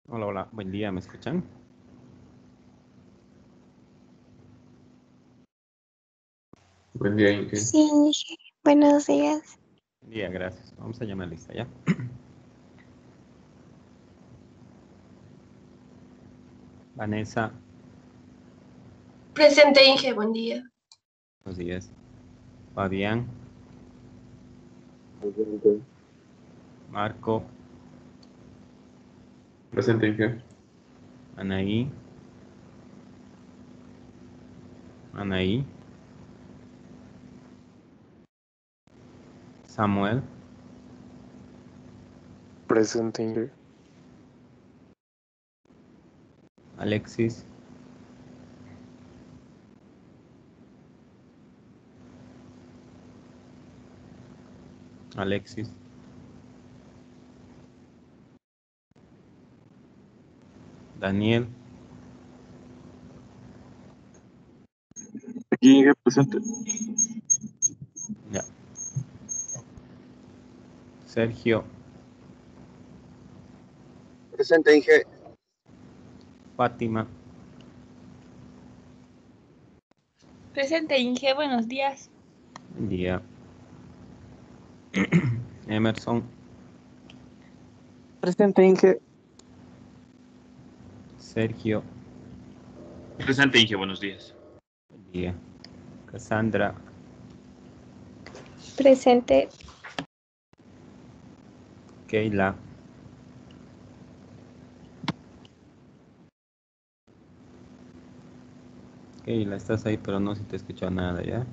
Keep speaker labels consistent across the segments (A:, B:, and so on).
A: Hola, hola, buen día, ¿me escuchan?
B: Buen día, Inge.
C: Sí, dije, buenos días.
A: Buen día, gracias. Vamos a llamar lista ya. Vanessa,
D: Presente, Inge, buen día.
A: buenos días. Fabián,
B: Presente.
A: Marco,
B: Presente, Inge.
A: Anaí, Samuel,
E: Presente, Inge.
A: Alexis, Daniel,
F: Aquí Inge presente.
A: ya. Sergio,
G: Presente, Inge.
A: Fátima,
H: Presente, Inge, buenos días.
A: buen día. Emerson,
E: Presente, Inge.
A: Sergio,
F: Presente, Inge, buenos días.
A: buen día. Cassandra,
C: Presente,
A: Keila, Keila, estás ahí, pero no se te escucha nada, ¿ya?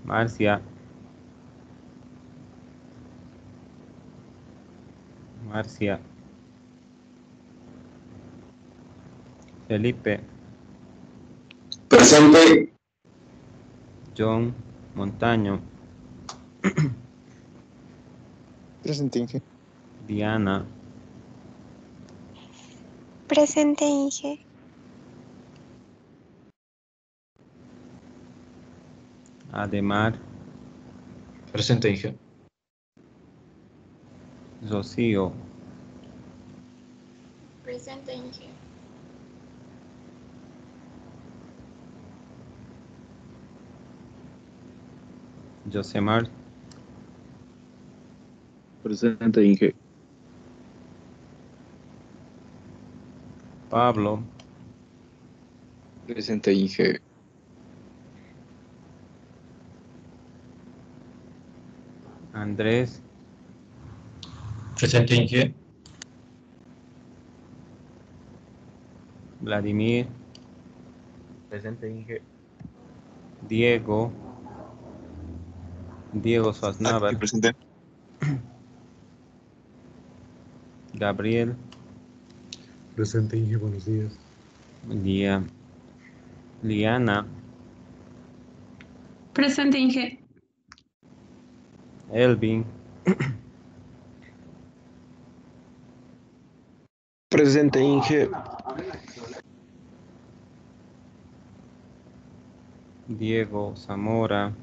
A: Marcia, Felipe,
G: Presente.
A: John, Montaño,
E: Presente, Inge.
A: Diana,
C: presente, Inge.
A: Ademar,
B: Presente, Inge.
A: Rocío,
H: Presente, Inge.
A: Josemar,
F: Presente, Inge.
A: Pablo,
E: Presente, Inge.
A: Andrés,
B: Presente, Inge.
A: Vladimir,
B: Presente, Inge.
A: Diego
F: Aquí
A: Sosnávar,
F: presente.
A: Gabriel,
I: Presente, Inge, buenos días.
A: buen día. Liana,
D: Presente, Inge.
A: Elvin,
E: Presente, Inge.
A: Diego Zamora,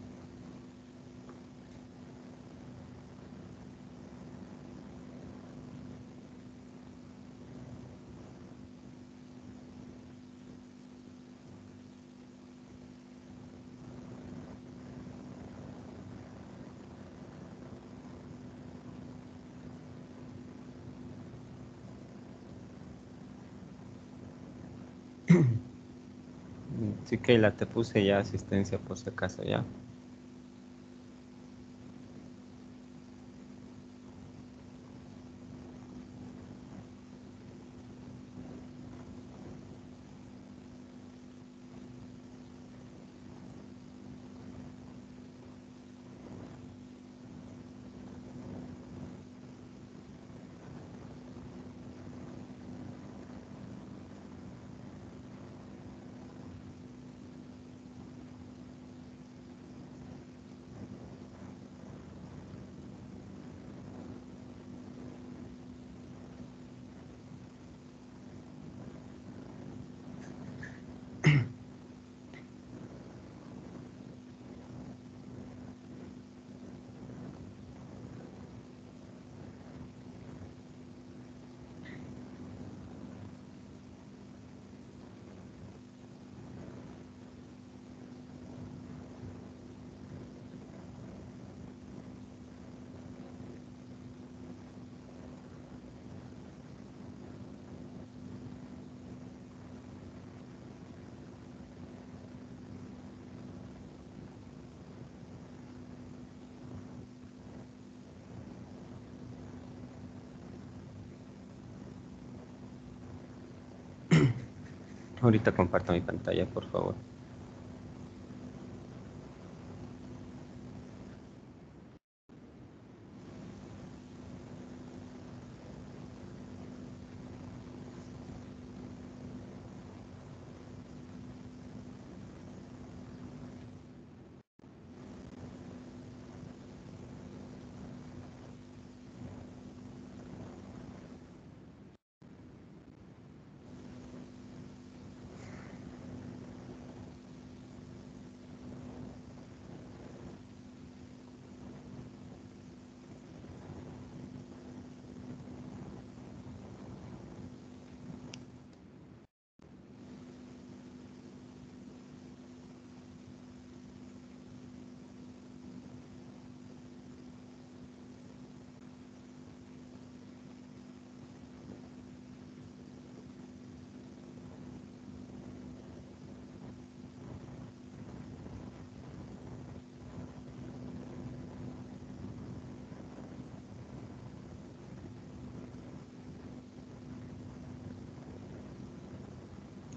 A: sí, Keila, te puse ya asistencia por si acaso, ya. Ahorita comparto mi pantalla, por favor.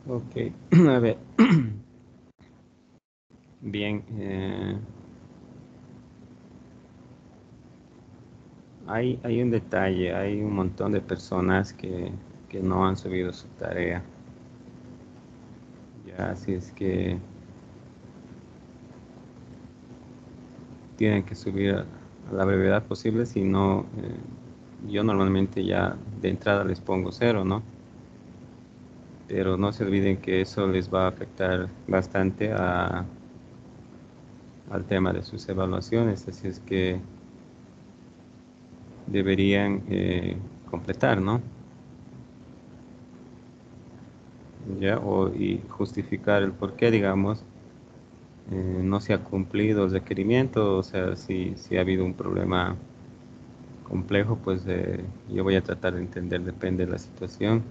A: Ok, a ver. Bien, hay un detalle, hay un montón de personas que no han subido su tarea. Ya, así es que tienen que subir a la brevedad posible, si no, yo normalmente ya de entrada les pongo 0, ¿no? Pero no se olviden que eso les va a afectar bastante al tema de sus evaluaciones, así es que deberían completar, ¿no? Ya, y justificar el por qué, digamos, no se ha cumplido el requerimiento, o sea, si ha habido un problema complejo, pues yo voy a tratar de entender, depende de la situación,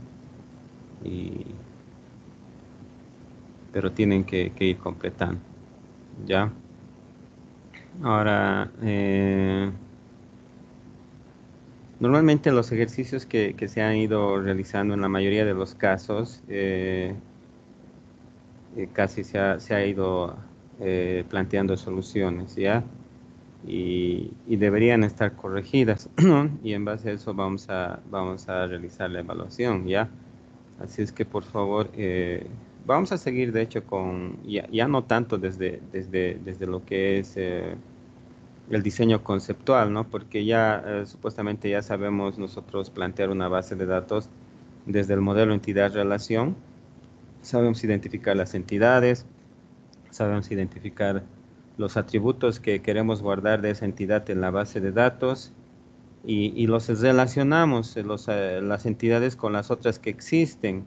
A: pero tienen que ir completando, ¿ya? Ahora, normalmente los ejercicios que se han ido realizando en la mayoría de los casos, casi se ha ido planteando soluciones, ¿ya? Y deberían estar corregidas, ¿no? Y en base a eso vamos a realizar la evaluación, ¿ya? Así es que por favor, vamos a seguir de hecho con, ya no tanto desde lo que es el diseño conceptual, ¿no? Porque ya supuestamente ya sabemos nosotros plantear una base de datos desde el modelo entidad-relación, sabemos identificar las entidades, sabemos identificar los atributos que queremos guardar de esa entidad en la base de datos y los relacionamos, las entidades con las otras que existen.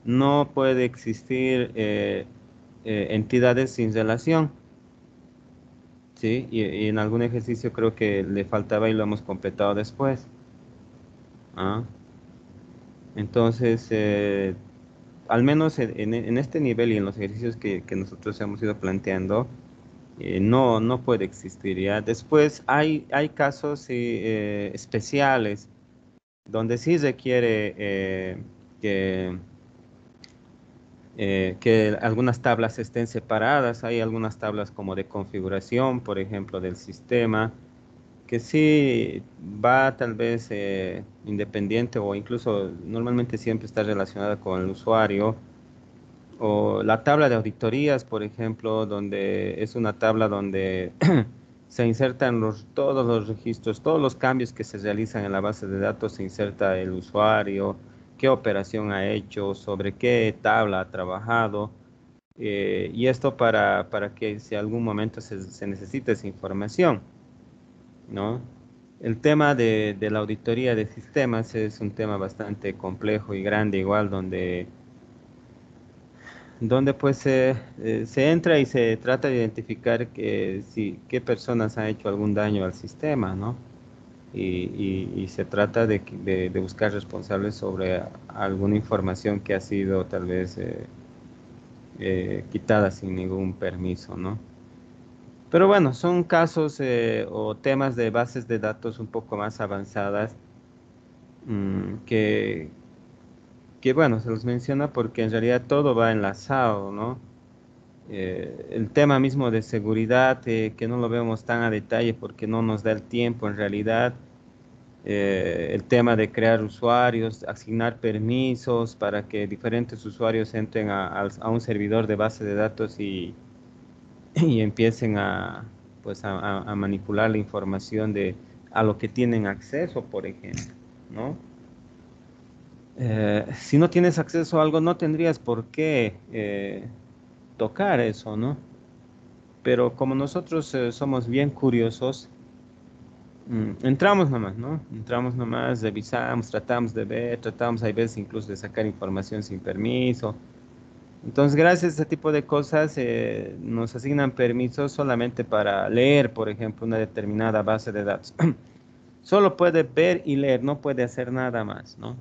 A: No puede existir entidades sin relación, ¿sí? Y en algún ejercicio creo que le faltaba y lo hemos completado después. ¿Ah? Entonces, al menos en este nivel y en los ejercicios que nosotros hemos ido planteando, no puede existir, ¿ya? Después hay casos especiales donde sí requiere que algunas tablas estén separadas. Hay algunas tablas como de configuración, por ejemplo, del sistema, que sí va tal vez independiente o incluso normalmente siempre está relacionada con el usuario. O la tabla de auditorías, por ejemplo, donde es una tabla donde se insertan todos los registros, todos los cambios que se realizan en la base de datos, se inserta el usuario, qué operación ha hecho, sobre qué tabla ha trabajado, y esto para que si algún momento se necesita esa información, ¿no? El tema de la auditoría de sistemas es un tema bastante complejo y grande, igual donde pues se entra y se trata de identificar qué personas han hecho algún daño al sistema, ¿no? Y se trata de buscar responsables sobre alguna información que ha sido tal vez quitada sin ningún permiso, ¿no? Pero bueno, son casos o temas de bases de datos un poco más avanzadas, que que bueno, se los menciona porque en realidad todo va enlazado, ¿no? El tema mismo de seguridad, que no lo vemos tan a detalle porque no nos da el tiempo en realidad. El tema de crear usuarios, asignar permisos para que diferentes usuarios entren a un servidor de base de datos y empiecen a, pues a manipular la información a lo que tienen acceso, por ejemplo, ¿no? Si no tienes acceso a algo, no tendrías por qué tocar eso, ¿no? Pero como nosotros somos bien curiosos, entramos nomás, ¿no? Entramos nomás, revisamos, tratamos de ver, tratamos a veces incluso de sacar información sin permiso. Entonces, gracias a ese tipo de cosas, nos asignan permisos solamente para leer, por ejemplo, una determinada base de datos. Solo puede ver y leer, no puede hacer nada más, ¿no?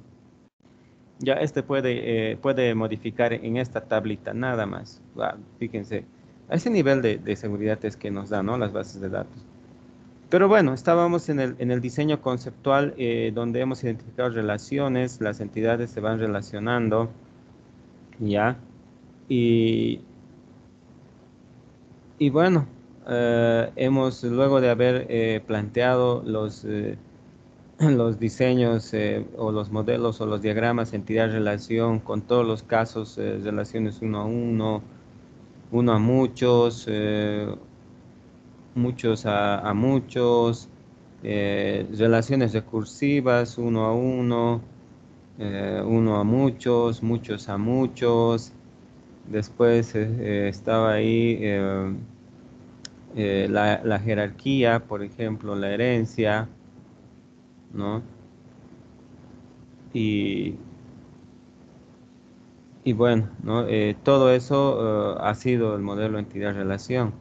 A: Ya puede modificar en esta tablita, nada más. Fíjense, a ese nivel de seguridad es que nos dan, ¿no? Las bases de datos. Pero bueno, estábamos en el diseño conceptual donde hemos identificado relaciones, las entidades se van relacionando, ¿ya? Y bueno, luego de haber planteado los diseños o los modelos o los diagramas entidad-relación con todos los casos, relaciones uno a uno, uno a muchos, muchos a muchos, relaciones recursivas, uno a uno, uno a muchos, muchos a muchos. Después estaba ahí la jerarquía, por ejemplo, la herencia, ¿no? Y, y bueno, ¿no? Todo eso ha sido el modelo entidad-relación.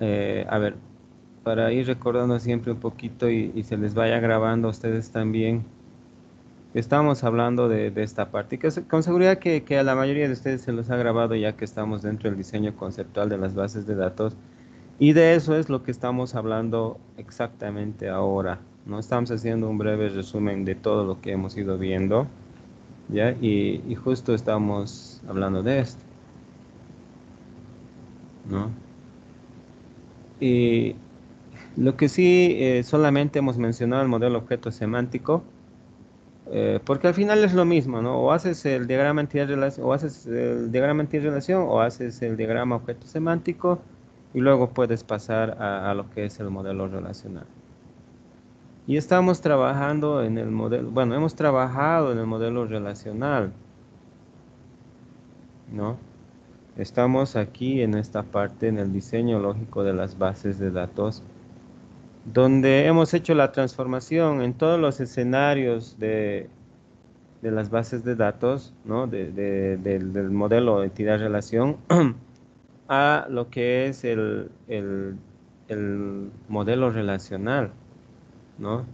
A: A ver, para ir recordando siempre un poquito y se les vaya grabando a ustedes también, estamos hablando de esta parte, que con seguridad que a la mayoría de ustedes se los ha grabado ya que estamos dentro del diseño conceptual de las bases de datos, y de eso es lo que estamos hablando exactamente ahora, ¿no? Estamos haciendo un breve resumen de todo lo que hemos ido viendo, ¿ya? Y justo estamos hablando de esto, ¿no? Y lo que sí, solamente hemos mencionado el modelo objeto semántico, porque al final es lo mismo, ¿no? O haces el diagrama entidad-relación, o haces el diagrama entidad-relación, o haces el diagrama objeto semántico, y luego puedes pasar a lo que es el modelo relacional. Y estamos trabajando en el modelo, bueno, hemos trabajado en el modelo relacional, ¿no? Estamos aquí en esta parte, en el diseño lógico de las bases de datos, donde hemos hecho la transformación en todos los escenarios de las bases de datos, ¿no? Del modelo entidad-relación a lo que es el modelo relacional, ¿no?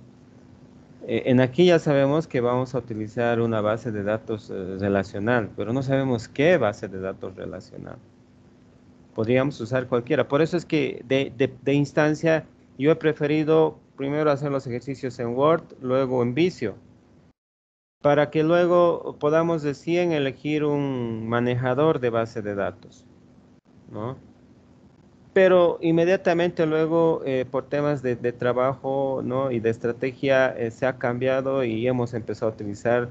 A: En aquí ya sabemos que vamos a utilizar una base de datos relacional, pero no sabemos qué base de datos relacional. Podríamos usar cualquiera. Por eso es que de instancia yo he preferido primero hacer los ejercicios en Word, luego en Visio, para que luego podamos recién elegir un manejador de base de datos, ¿no? Pero inmediatamente luego, por temas de trabajo, ¿no? Y de estrategia, se ha cambiado y hemos empezado a utilizar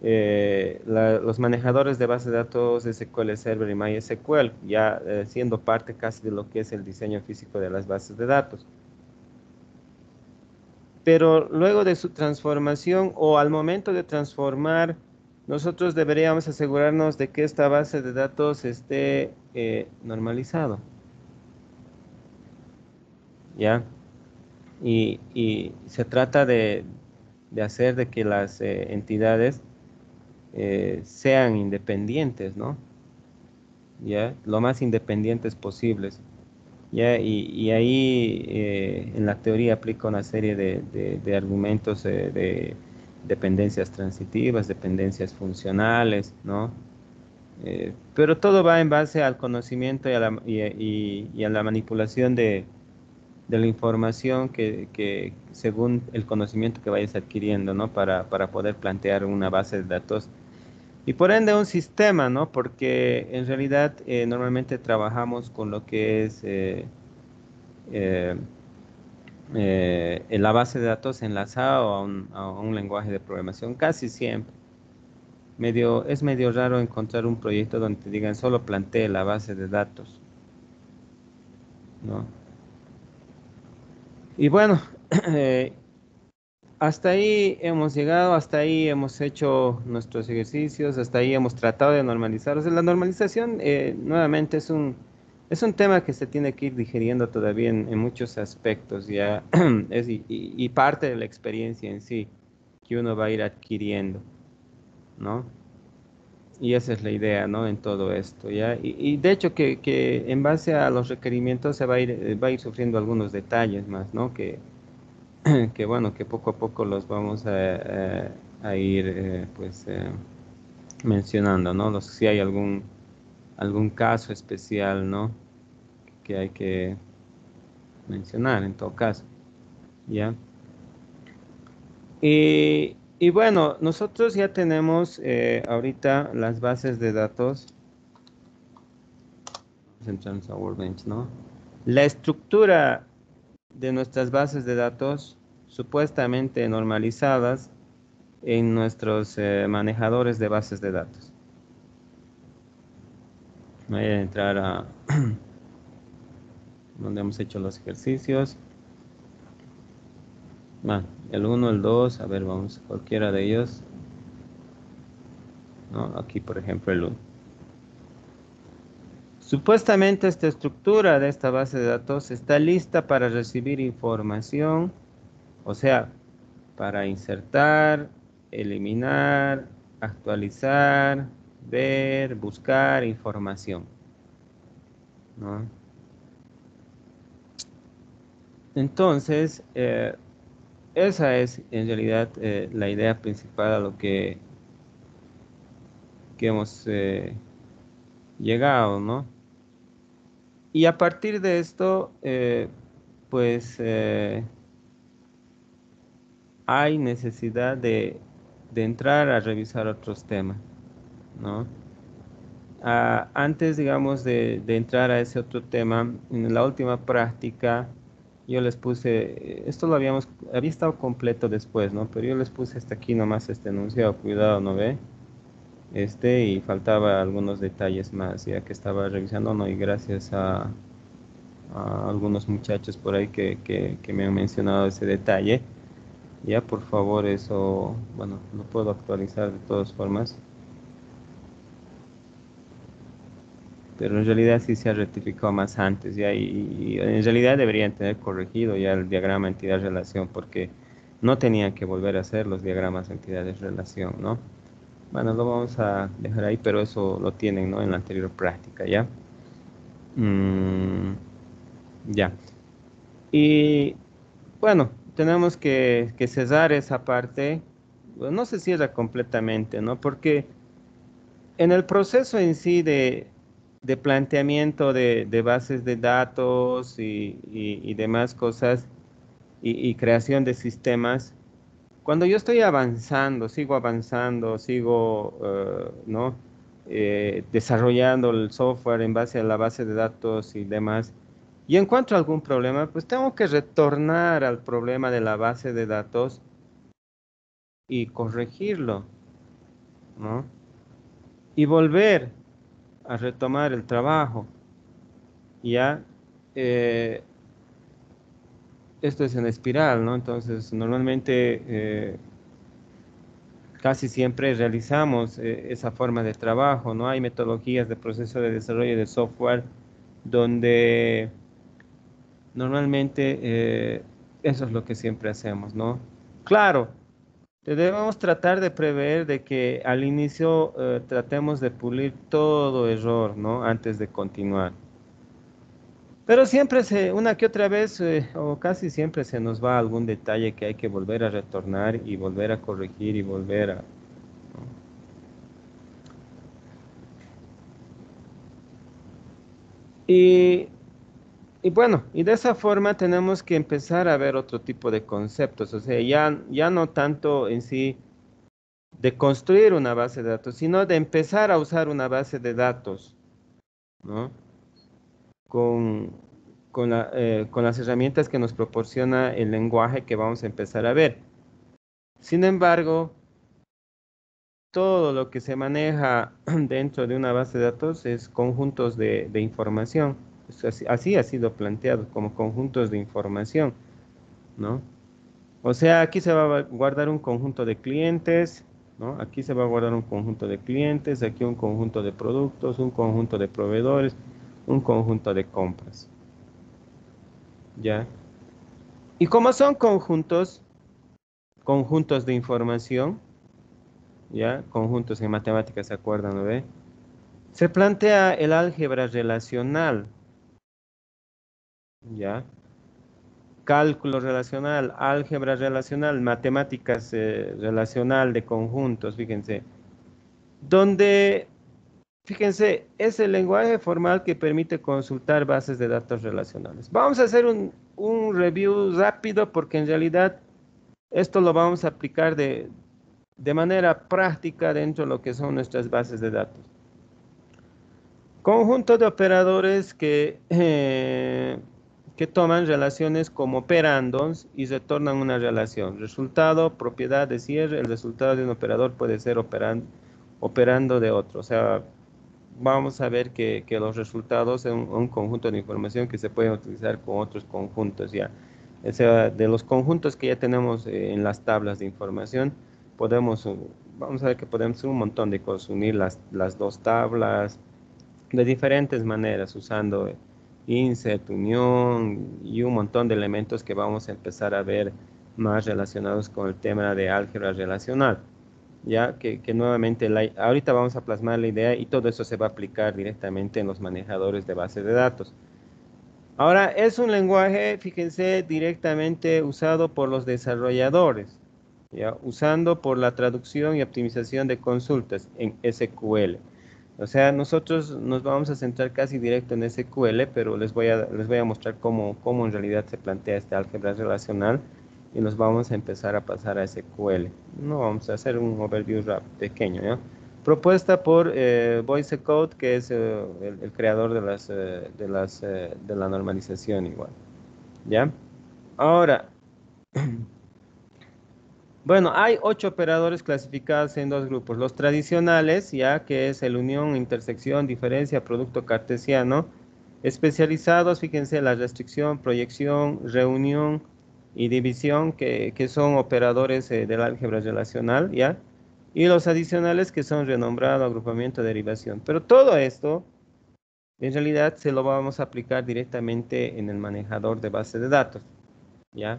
A: los manejadores de base de datos SQL Server y MySQL, ya siendo parte casi de lo que es el diseño físico de las bases de datos. Pero luego de su transformación o al momento de transformar, nosotros deberíamos asegurarnos de que esta base de datos esté normalizado, ¿ya? Y se trata de hacer de que las entidades sean independientes, ¿no? ¿Ya? Lo más independientes posibles. ¿Ya? Y ahí en la teoría aplica una serie de argumentos de dependencias transitivas, dependencias funcionales, ¿no? Pero todo va en base al conocimiento y a la manipulación de de la información que según el conocimiento que vayas adquiriendo, ¿no? Para poder plantear una base de datos y por ende un sistema, ¿no? Porque en realidad normalmente trabajamos con lo que es eh, la base de datos enlazado a un lenguaje de programación, casi siempre. Es medio raro encontrar un proyecto donde te digan solo plantee la base de datos, ¿no? Y bueno, hasta ahí hemos llegado, hasta ahí hemos hecho nuestros ejercicios, hasta ahí hemos tratado de normalizar. O sea, la normalización nuevamente es un tema que se tiene que ir digiriendo todavía en muchos aspectos, ya y parte de la experiencia en sí que uno va a ir adquiriendo, ¿no? Y esa es la idea, ¿no? En todo esto, ¿ya? Y de hecho que en base a los requerimientos se va a ir sufriendo algunos detalles más, ¿no? Que bueno, que poco a poco los vamos a ir pues mencionando, ¿no? Si hay algún caso especial, ¿no? Que hay que mencionar en todo caso, ¿ya? Y bueno, nosotros ya tenemos ahorita las bases de datos. Entramos a Workbench, ¿no? La estructura de nuestras bases de datos supuestamente normalizadas en nuestros manejadores de bases de datos. Voy a entrar a donde hemos hecho los ejercicios. El 1, el 2, a ver, vamos, cualquiera de ellos. ¿No? Aquí, por ejemplo, el 1. Supuestamente esta estructura de esta base de datos está lista para recibir información, o sea, para insertar, eliminar, actualizar, ver, buscar información, ¿no? Entonces, esa es en realidad la idea principal a lo que hemos llegado, ¿no? Y a partir de esto, pues hay necesidad de entrar a revisar otros temas, ¿no? Antes, digamos, de entrar a ese otro tema, en la última práctica, yo les puse, esto había estado completo después, ¿no? Pero yo les puse hasta aquí nomás este enunciado, cuidado, ¿no ve? Y faltaba algunos detalles más, ya que estaba revisando, ¿no? Y gracias a algunos muchachos por ahí que me han mencionado ese detalle, ya por favor eso, bueno, lo puedo actualizar de todas formas. Pero en realidad sí se ha rectificado más antes, ya, y en realidad deberían tener corregido ya el diagrama entidad-relación, porque no tenían que volver a hacer los diagramas entidades-relación, ¿no? Bueno, lo vamos a dejar ahí, pero eso lo tienen, ¿no? En la anterior práctica, ¿ya? Ya. Y bueno, tenemos que cesar esa parte. Bueno, no se cierra completamente, ¿no? Porque en el proceso en sí de planteamiento de bases de datos y demás cosas y creación de sistemas, cuando yo estoy avanzando, sigo, ¿no? Desarrollando el software en base a la base de datos y demás, y encuentro algún problema, pues tengo que retornar al problema de la base de datos y corregirlo, ¿no? Y volver a retomar el trabajo. Ya, eh, esto es en espiral, ¿no? Entonces, normalmente, casi siempre realizamos esa forma de trabajo, ¿no? Hay metodologías de proceso de desarrollo de software donde normalmente eso es lo que siempre hacemos, ¿no? Claro, debemos tratar de prever de que al inicio tratemos de pulir todo error, ¿no? Antes de continuar. Pero siempre una que otra vez, o casi siempre se nos va algún detalle que hay que volver a retornar y volver a corregir y volver a... ¿no? Y Y bueno, y de esa forma tenemos que empezar a ver otro tipo de conceptos, o sea, ya no tanto en sí de construir una base de datos, sino de empezar a usar una base de datos, ¿no? Con, con las herramientas que nos proporciona el lenguaje que vamos a empezar a ver. Sin embargo, todo lo que se maneja dentro de una base de datos es conjuntos de información. Así ha sido planteado, como conjuntos de información, ¿no? O sea, aquí se va a guardar un conjunto de clientes, ¿no? Aquí se va a guardar un conjunto de clientes, aquí un conjunto de productos, un conjunto de proveedores, un conjunto de compras, ¿ya? Y como son conjuntos de información, ¿ya? Conjuntos en matemáticas, ¿se acuerdan, no ve? Se plantea el álgebra relacional, ¿ya? Cálculo relacional, álgebra relacional, matemáticas relacional de conjuntos, fíjense. Donde, fíjense, es el lenguaje formal que permite consultar bases de datos relacionales. Vamos a hacer un review rápido porque en realidad esto lo vamos a aplicar de manera práctica dentro de lo que son nuestras bases de datos. Conjunto de operadores que toman relaciones como operandos y retornan una relación. Resultado, propiedad de cierre. El resultado de un operador puede ser operando de otro. O sea, vamos a ver que los resultados son un conjunto de información que se pueden utilizar con otros conjuntos ya. O sea, de los conjuntos que ya tenemos en las tablas de información, vamos a ver que podemos hacer un montón de cosas, unir las dos tablas de diferentes maneras, usando insert, unión y un montón de elementos que vamos a empezar a ver más relacionados con el tema de álgebra relacional. Ya que nuevamente ahorita vamos a plasmar la idea y todo eso se va a aplicar directamente en los manejadores de bases de datos. Ahora, es un lenguaje, fíjense, directamente usado por los desarrolladores, ¿ya? Usando por la traducción y optimización de consultas en SQL. O sea, nosotros nos vamos a centrar casi directo en SQL, pero les voy a mostrar cómo en realidad se plantea este álgebra relacional y nos vamos a empezar a pasar a SQL. No vamos a hacer un overview pequeño, ¿ya? Propuesta por Voice Code, que es el creador de la normalización igual, ¿ya? Ahora, bueno, hay 8 operadores clasificados en 2 grupos. Los tradicionales, ya que es el unión, intersección, diferencia, producto cartesiano. Especializados, fíjense, la restricción, proyección, reunión y división, que son operadores del álgebra relacional, ¿ya? Y los adicionales, que son renombrado, agrupamiento, derivación. Pero todo esto, en realidad, se lo vamos a aplicar directamente en el manejador de base de datos, ¿ya?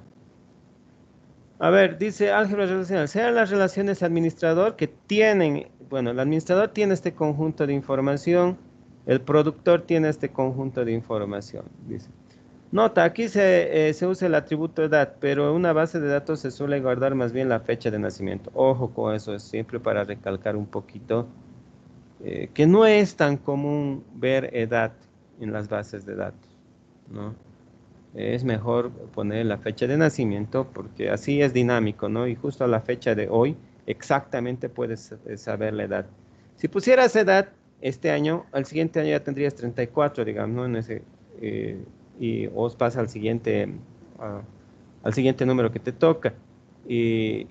A: A ver, dice álgebra relacional, sean las relaciones administrador que tienen, bueno, el administrador tiene este conjunto de información, el productor tiene este conjunto de información, dice. Nota, aquí se usa el atributo edad, pero en una base de datos se suele guardar más bien la fecha de nacimiento. Ojo con eso, es siempre para recalcar un poquito que no es tan común ver edad en las bases de datos, ¿no? Es mejor poner la fecha de nacimiento porque así es dinámico, ¿no? Y justo a la fecha de hoy exactamente puedes saber la edad. Si pusieras edad este año, al siguiente año ya tendrías 34, digamos, ¿no? En ese, y os pasa al siguiente número que te toca. Y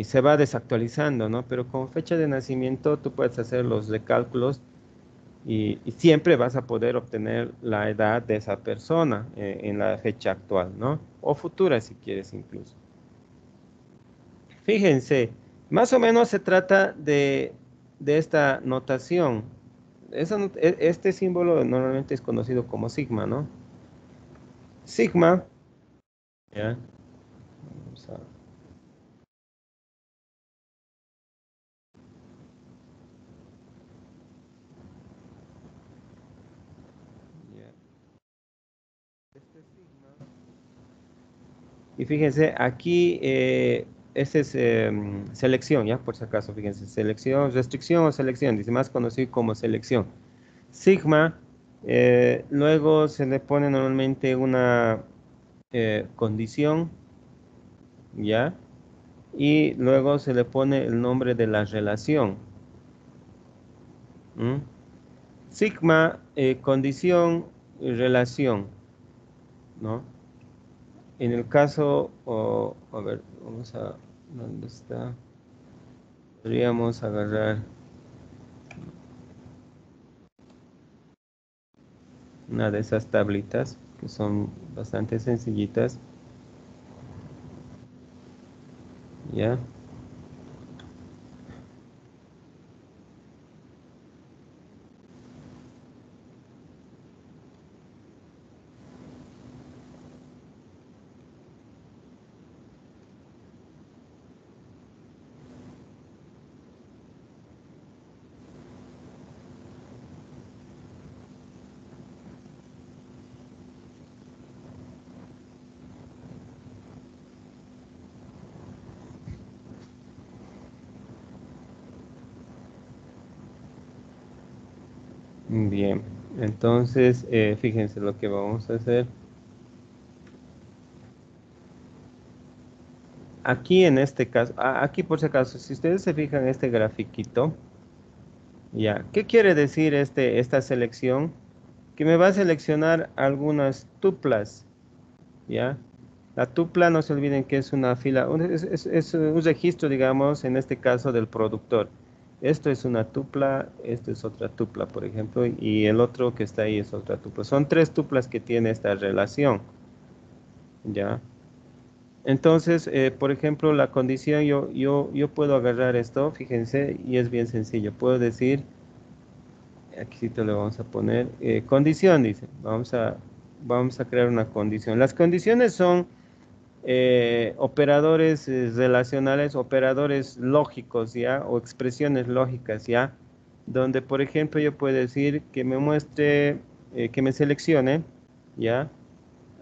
A: se va desactualizando, ¿no? Pero con fecha de nacimiento tú puedes hacer los recálculos y siempre vas a poder obtener la edad de esa persona en la fecha actual, ¿no? O futura si quieres incluso. Fíjense, más o menos se trata de esta notación. Este símbolo normalmente es conocido como sigma, ¿no? Sigma, ¿ya? Vamos a... Y fíjense, aquí, este es selección, ¿ya? Por si acaso, fíjense, selección, restricción o selección, dice más conocido como selección. Sigma Luego se le pone normalmente una condición, ¿ya? Y luego se le pone el nombre de la relación. ¿Mm? Sigma, condición y relación, ¿no? En el caso, a ver, vamos a, ¿dónde está? Podríamos agarrar una de esas tablitas que son bastante sencillitas, ¿ya? Bien, entonces fíjense lo que vamos a hacer. Aquí en este caso, aquí por si acaso, si ustedes se fijan en este grafiquito, ya, ¿qué quiere decir esta selección? Que me va a seleccionar algunas tuplas, ¿ya? La tupla, no se olviden que es una fila, es un registro, digamos, en este caso del productor. Esto es una tupla, esto es otra tupla, por ejemplo, y el otro que está ahí es otra tupla. Son tres tuplas que tiene esta relación, ¿ya? Entonces, por ejemplo, la condición, yo puedo agarrar esto, fíjense, y es bien sencillo. Puedo decir, aquí sí te lo vamos a poner, condición, dice. Vamos a crear una condición. Las condiciones son operadores relacionales, operadores lógicos, ¿ya? O expresiones lógicas, ¿ya? Donde, por ejemplo, yo puedo decir que me muestre, que me seleccione, ¿ya?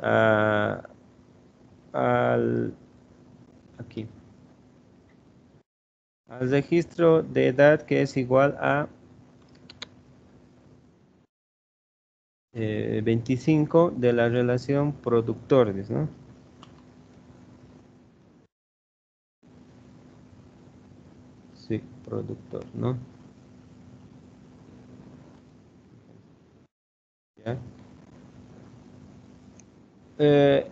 A: Ah, aquí, al registro de edad que es igual a 25 de la relación productores, ¿no? Sí, productor, ¿no? ¿Ya? Eh,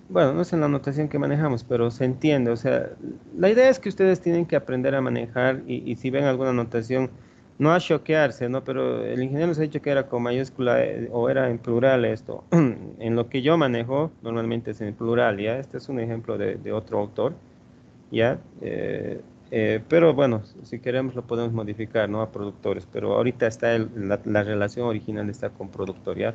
A: bueno, no sé la notación que manejamos, pero se entiende. O sea, la idea es que ustedes tienen que aprender a manejar y si ven alguna notación, no a choquearse, ¿no? Pero el ingeniero nos ha dicho que era con mayúscula o era en plural esto. En lo que yo manejo, normalmente es en plural, ¿ya? Este es un ejemplo de otro autor, ¿ya? Pero bueno, si queremos lo podemos modificar, ¿no? A productores, pero ahorita está la relación original está con productor, ¿ya?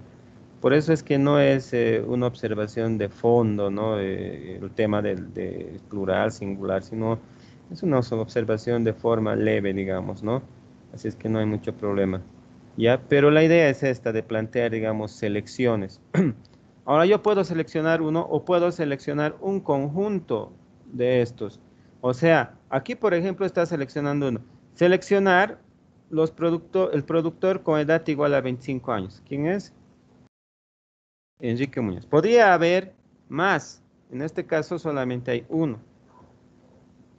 A: Por eso es que no es una observación de fondo, ¿no? El tema de plural, singular, sino es una observación de forma leve, digamos, ¿no? Así es que no hay mucho problema, ¿ya? Pero la idea es esta, de plantear, digamos, selecciones. Ahora yo puedo seleccionar uno o puedo seleccionar un conjunto de estos. O sea, aquí, por ejemplo, está seleccionando uno. Seleccionar el productor con edad igual a 25 años. ¿Quién es? Enrique Muñoz. Podría haber más. En este caso solamente hay uno.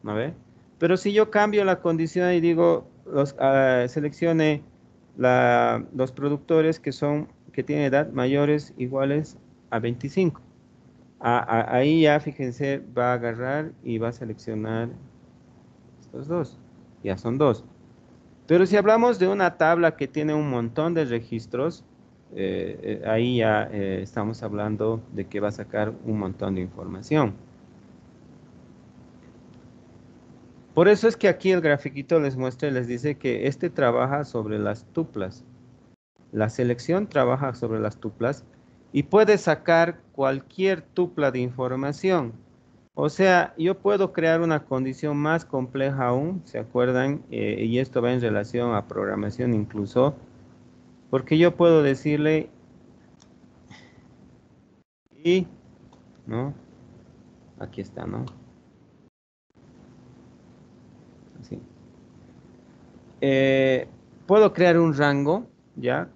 A: ¿No ve? Pero si yo cambio la condición y digo, seleccione los productores que tienen edad mayores iguales a 25. Ahí ya, fíjense, va a agarrar y va a seleccionar estos dos. Ya son dos. Pero si hablamos de una tabla que tiene un montón de registros, ahí ya estamos hablando de que va a sacar un montón de información. Por eso es que aquí el grafiquito les muestra y les dice que este trabaja sobre las tuplas. La selección trabaja sobre las tuplas y puede sacar cualquier tupla de información. O sea, yo puedo crear una condición más compleja aún, ¿se acuerdan? Y esto va en relación a programación incluso, porque yo puedo decirle y, ¿no? Aquí está, ¿no? Así. Puedo crear un rango, ¿ya?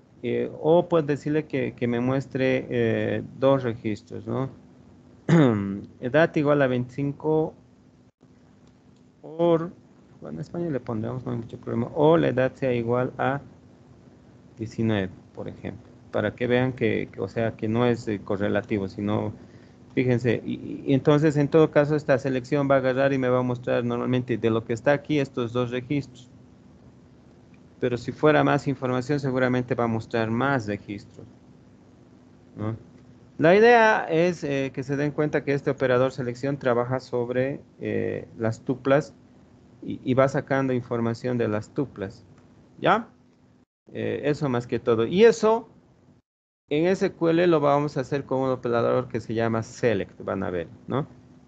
A: O puedo decirle que me muestre dos registros, ¿no? Edad igual a 25 o, bueno, en español le pondremos, no hay mucho problema, o la edad sea igual a 19, por ejemplo, para que vean o sea, que no es correlativo, sino, fíjense, y entonces en todo caso esta selección va a agarrar y me va a mostrar normalmente de lo que está aquí estos dos registros. Pero si fuera más información seguramente va a mostrar más registros, ¿no? La idea es que se den cuenta que este operador selección trabaja sobre las tuplas y va sacando información de las tuplas, ¿ya? Eso más que todo. Y eso en SQL lo vamos a hacer con un operador que se llama select, van a ver, ¿no?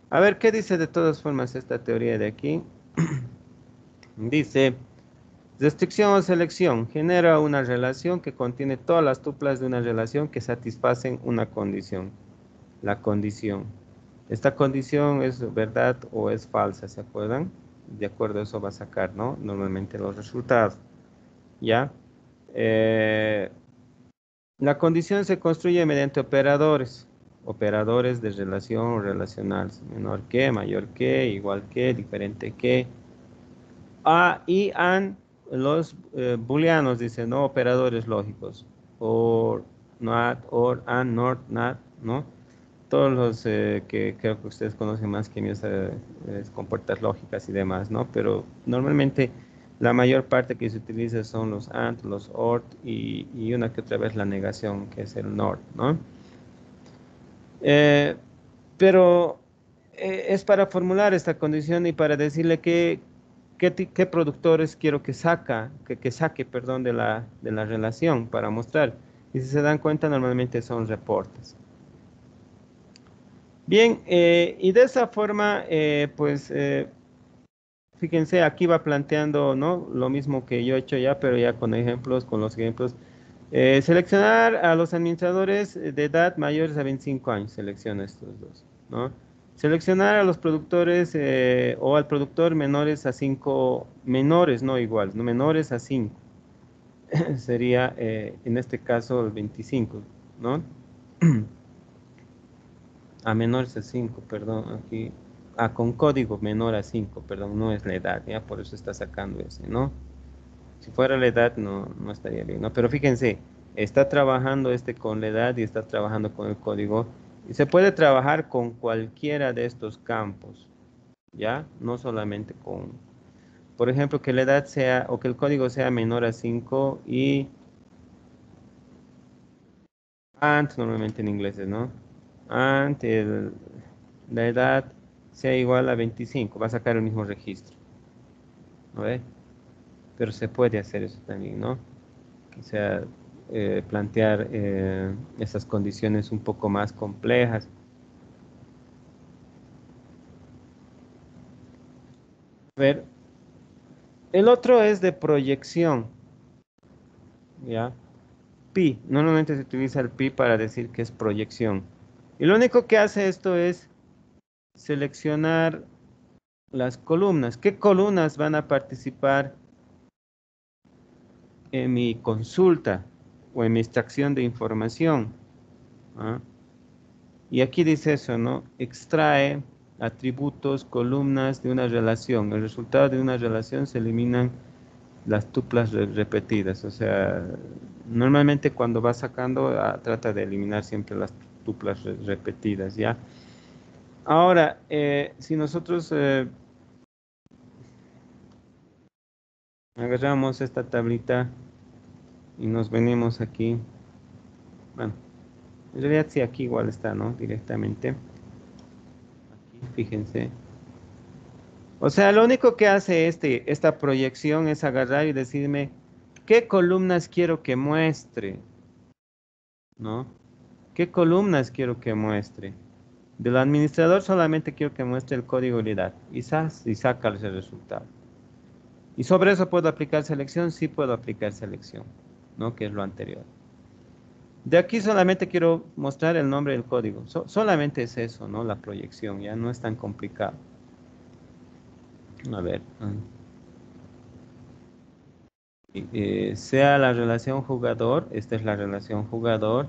A: A ver, ¿qué dice de todas formas esta teoría de aquí? Dice, restricción o selección genera una relación que contiene todas las tuplas de una relación que satisfacen una condición. La condición. Esta condición es verdad o es falsa, ¿se acuerdan? De acuerdo a eso va a sacar, ¿no? Normalmente los resultados. ¿Ya? La condición se construye mediante operadores. Operadores de relación o relacionales. Menor que, mayor que, igual que, diferente que. Y and, los booleanos dicen, ¿no? Operadores lógicos. Or, not, or, and, not, ¿no? Todos los que creo que ustedes conocen más que míos, compuertas lógicas y demás, ¿no? Pero normalmente la mayor parte que se utiliza son los AND, los OR y una que otra vez la negación, que es el NOR, ¿no? Pero es para formular esta condición y para decirle qué productores quiero que saque, perdón, de la relación para mostrar. Y si se dan cuenta, normalmente son reportes. Bien, y de esa forma, fíjense, aquí va planteando, ¿no? Lo mismo que yo he hecho ya, pero ya con ejemplos, con los ejemplos. Seleccionar a los administradores de edad mayores a 25 años, selecciona estos dos, ¿no? Seleccionar a los productores o al productor menores a 5, menores, no iguales, no menores a 5. Sería, en este caso, el 25, ¿no? A menores a 5, perdón, aquí. Con código menor a 5, perdón, no es la edad, ya por eso está sacando ese, ¿no? Si fuera la edad no estaría bien, ¿no? Pero fíjense, está trabajando con la edad y está trabajando con el código. Y se puede trabajar con cualquiera de estos campos, ¿ya? No solamente con, por ejemplo, que la edad sea, o que el código sea menor a 5 y normalmente en inglés, ¿no? La edad sea igual a 25, va a sacar el mismo registro, ¿no ve? Pero se puede hacer eso también, ¿no? O sea, plantear esas condiciones un poco más complejas. A ver, el otro es de proyección, ¿ya? Pi, normalmente se utiliza el pi para decir que es proyección. Y lo único que hace esto es seleccionar las columnas. ¿Qué columnas van a participar en mi consulta o en mi extracción de información? ¿Ah? Y aquí dice eso, ¿no? Extrae atributos, columnas de una relación. El resultado de una relación se eliminan las tuplas repetidas. O sea, normalmente cuando va sacando, trata de eliminar siempre las tuplas repetidas, ¿ya? Ahora, si nosotros agarramos esta tablita y nos venimos aquí, bueno, en realidad sí, aquí igual está, ¿no? Directamente. Aquí, fíjense. O sea, lo único que hace esta proyección es agarrar y decirme qué columnas quiero que muestre, ¿no? ¿Qué columnas quiero que muestre? Del administrador solamente quiero que muestre el código de edad y saca ese resultado. ¿Y sobre eso puedo aplicar selección? Sí puedo aplicar selección, ¿no? Que es lo anterior. De aquí solamente quiero mostrar el nombre del código. Solamente es eso, ¿no? La proyección, ya no es tan complicado. A ver. sea la relación jugador, esta es la relación jugador,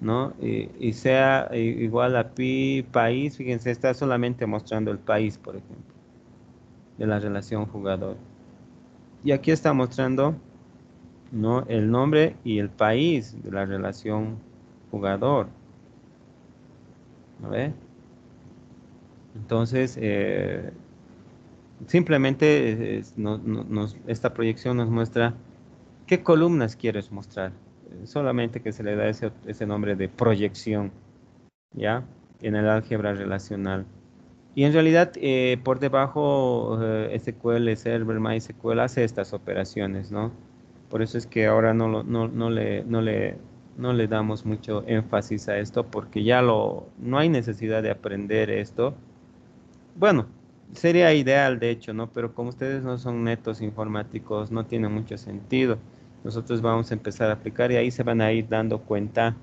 A: ¿no? Y sea igual a pi país, fíjense, está solamente mostrando el país, por ejemplo, de la relación jugador. Y aquí está mostrando, ¿no?, el nombre y el país de la relación jugador. ¿No ve? Entonces, simplemente esta proyección nos muestra qué columnas quieres mostrar. Solamente que se le da ese nombre de proyección, ¿ya? En el álgebra relacional. Y en realidad, por debajo, SQL Server, MySQL hace estas operaciones, ¿no? Por eso es que ahora no le damos mucho énfasis a esto, porque ya no hay necesidad de aprender esto. Bueno, sería ideal, de hecho, ¿no? Pero como ustedes no son netos informáticos, no tiene mucho sentido. Nosotros vamos a empezar a aplicar y ahí se van a ir dando cuenta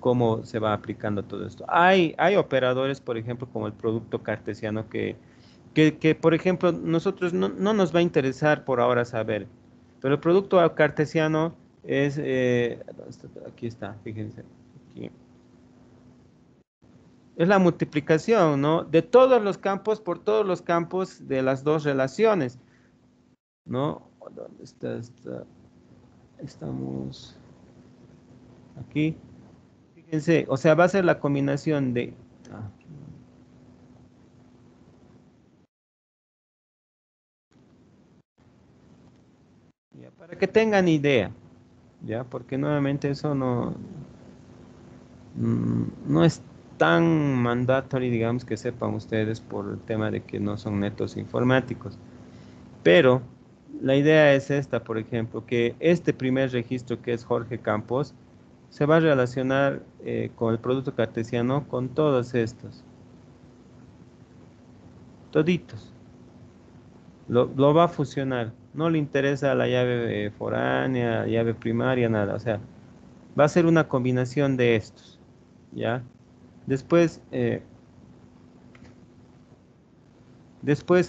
A: cómo se va aplicando todo esto. Hay operadores, por ejemplo, como el producto cartesiano que por ejemplo, nosotros no nos va a interesar por ahora saber, pero el producto cartesiano es, aquí está, fíjense, aquí. Es la multiplicación, ¿no?, de todos los campos por todos los campos de las dos relaciones, ¿no? ¿Dónde está? Estamos aquí. Fíjense, o sea, va a ser la combinación de... Ya, para que tengan idea, ¿ya? Porque nuevamente eso no es tan mandatorio, digamos, que sepan ustedes por el tema de que no son netos informáticos. Pero la idea es esta, por ejemplo, que este primer registro, que es Jorge Campos, se va a relacionar con el producto cartesiano con todos estos. Toditos. Lo va a fusionar. No le interesa la llave foránea, llave primaria, nada. O sea, va a ser una combinación de estos, ¿ya? Después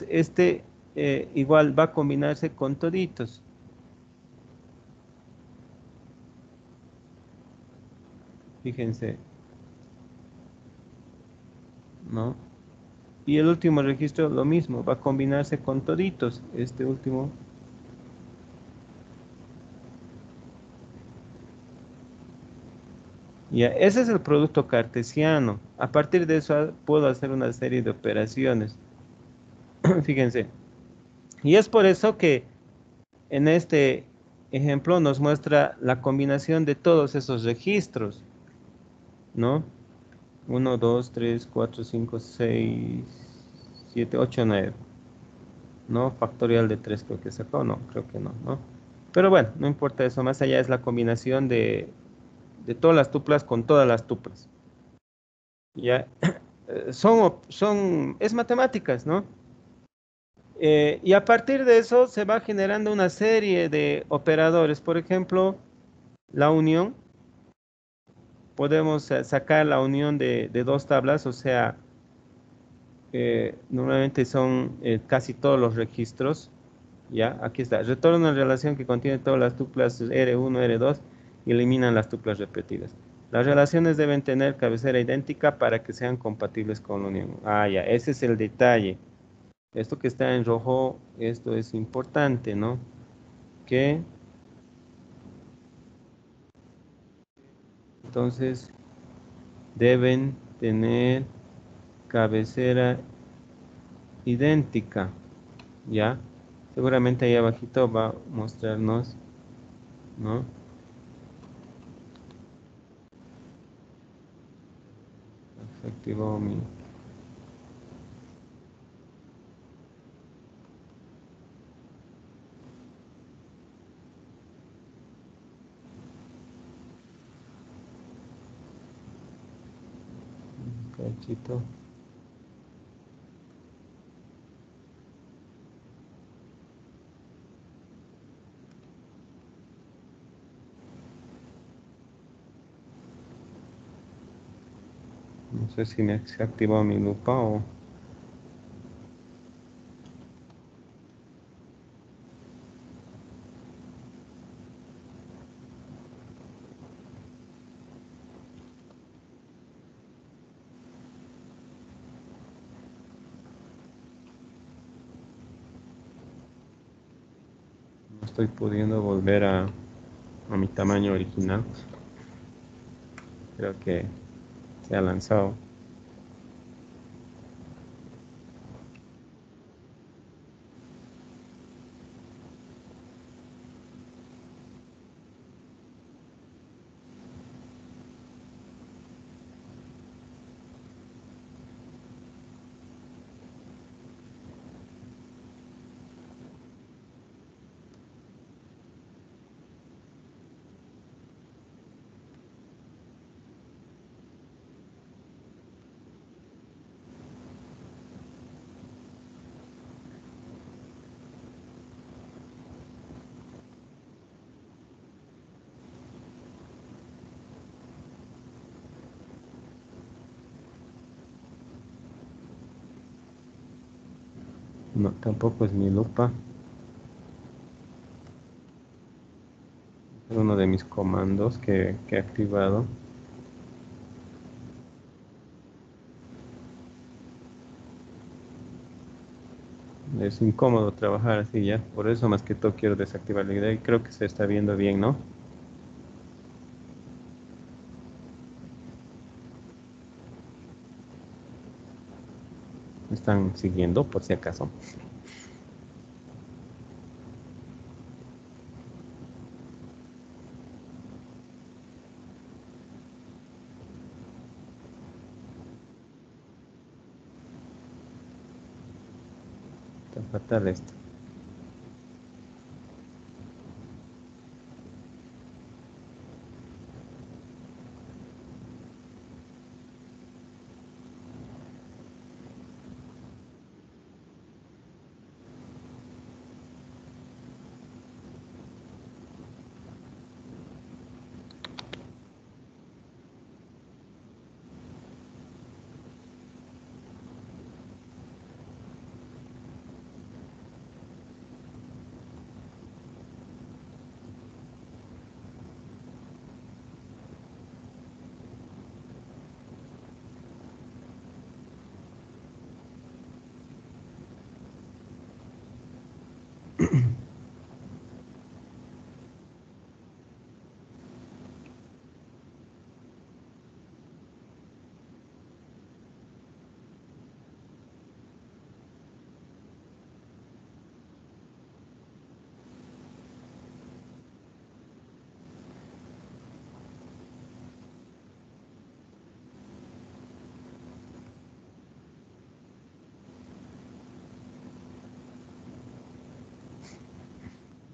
A: este igual va a combinarse con toditos. Fíjense, ¿no? Y el último registro lo mismo, va a combinarse con toditos. Este último. Ya, ese es el producto cartesiano. A partir de eso puedo hacer una serie de operaciones. Fíjense. Y es por eso que en este ejemplo nos muestra la combinación de todos esos registros, ¿no? 1, 2, 3, 4, 5, 6, 7, 8, 9. ¿No? Factorial de 3 creo que sacó, no, creo que no, ¿no? Pero bueno, no importa eso, más allá es la combinación de todas las tuplas con todas las tuplas. Ya, es matemáticas, ¿no? Y a partir de eso se va generando una serie de operadores. Por ejemplo, la unión. Podemos sacar la unión de dos tablas, o sea, normalmente son casi todos los registros. Ya, aquí está. Retorna una relación que contiene todas las tuplas R1, R2 y eliminan las tuplas repetidas. Las relaciones deben tener cabecera idéntica para que sean compatibles con la unión. Ah, ya, ese es el detalle. Esto que está en rojo, esto es importante, ¿no? Que entonces deben tener cabecera idéntica, ¿ya? Seguramente ahí abajito va a mostrarnos, ¿no? Se activó mi... cachito. No sé si se activó mi lupa o... No estoy pudiendo volver a mi tamaño original. Creo que se ha lanzado. No, tampoco es mi lupa. Es uno de mis comandos que he activado. Es incómodo trabajar así ya. Por eso más que todo quiero desactivar la idea y creo que se está viendo bien, ¿no? ¿Me están siguiendo por si acaso? Está fatal esto.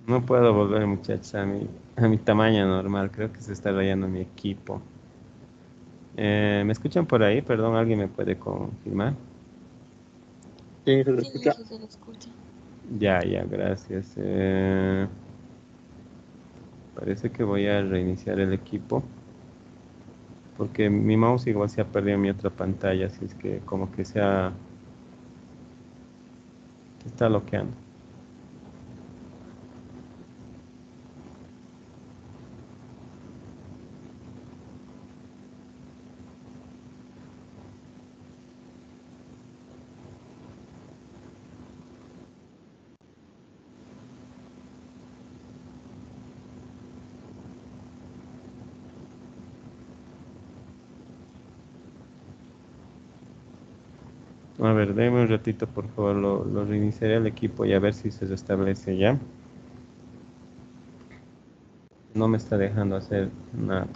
A: No puedo volver, muchachos, a mi tamaño normal. Creo que se está rayando mi equipo. ¿Me escuchan por ahí? Perdón, ¿alguien me puede confirmar?
E: Sí, se lo
H: Sí,
E: escucha.
H: Inge, se le escucha.
A: Ya, ya, gracias. Parece que voy a reiniciar el equipo. Porque mi mouse igual se ha perdido en mi otra pantalla. Así es que como que se está bloqueando. A ver, déme un ratito, por favor. Lo reiniciaré el equipo y a ver si se restablece ya. No me está dejando hacer nada.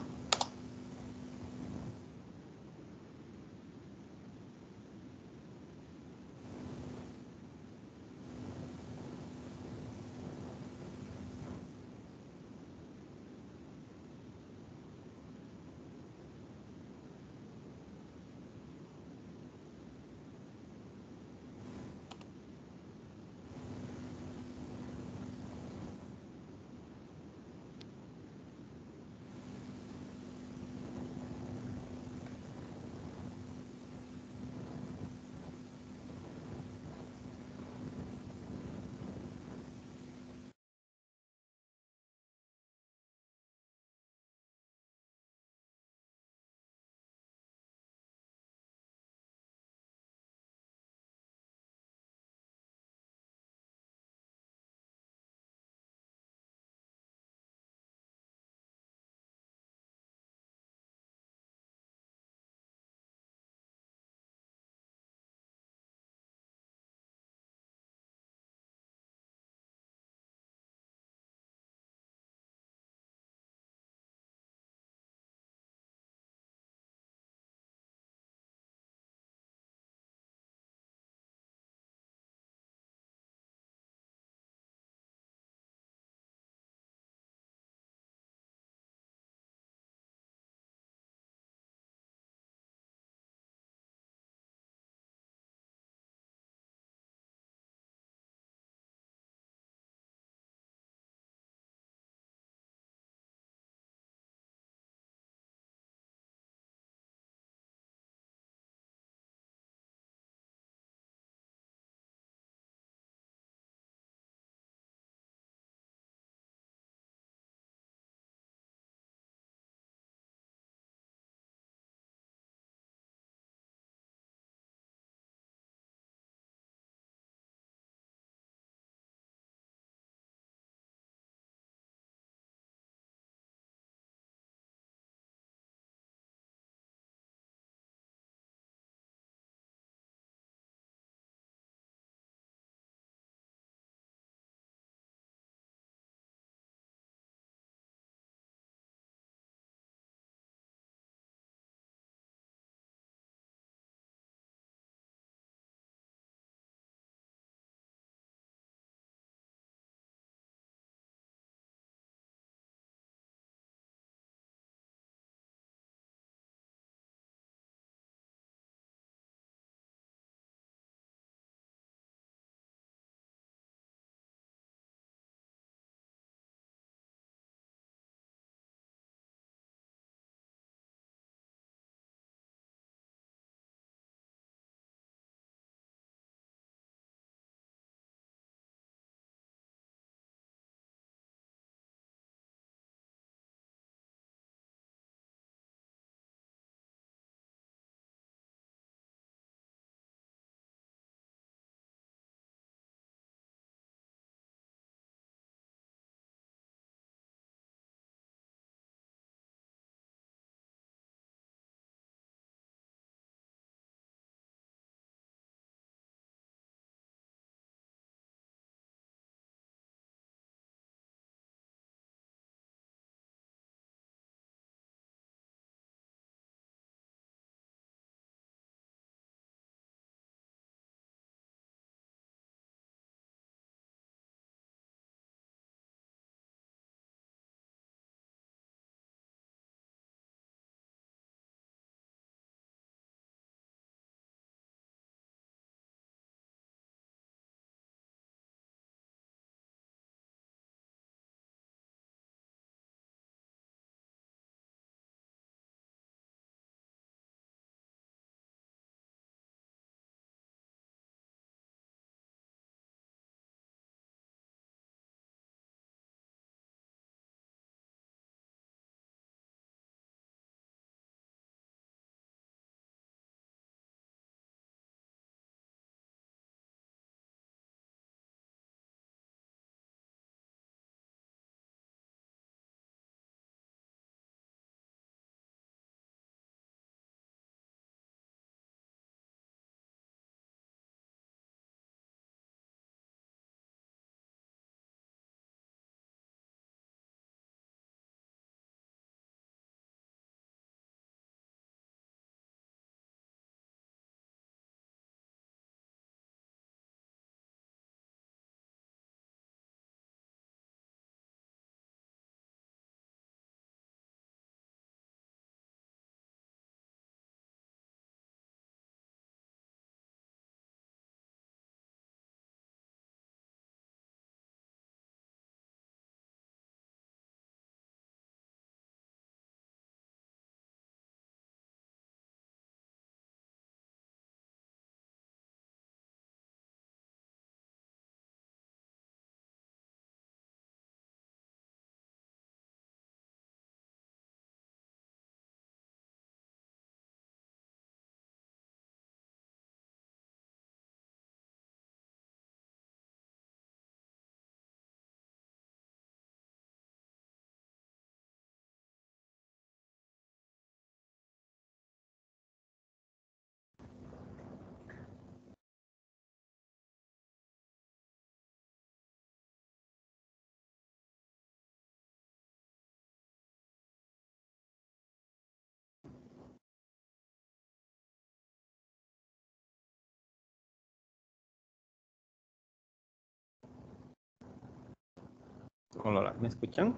A: Hola, ¿me escuchan?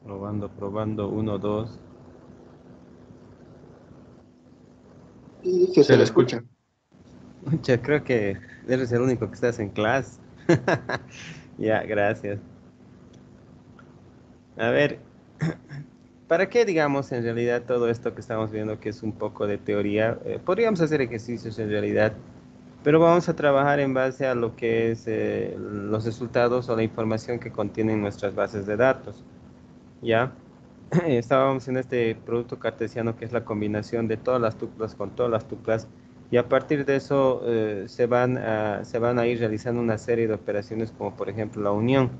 A: Probando, probando, 1, 2.
B: Se le escucha.
A: Mucha, creo que eres el único que estás en clase. Ya, gracias. A ver, ¿para qué digamos en realidad todo esto que estamos viendo que es un poco de teoría? Podríamos hacer ejercicios en realidad, pero vamos a trabajar en base a lo que es los resultados o la información que contienen nuestras bases de datos. ¿Ya? Estábamos en este producto cartesiano que es la combinación de todas las tuplas con todas las tuplas, y a partir de eso se van a ir realizando una serie de operaciones como por ejemplo la unión.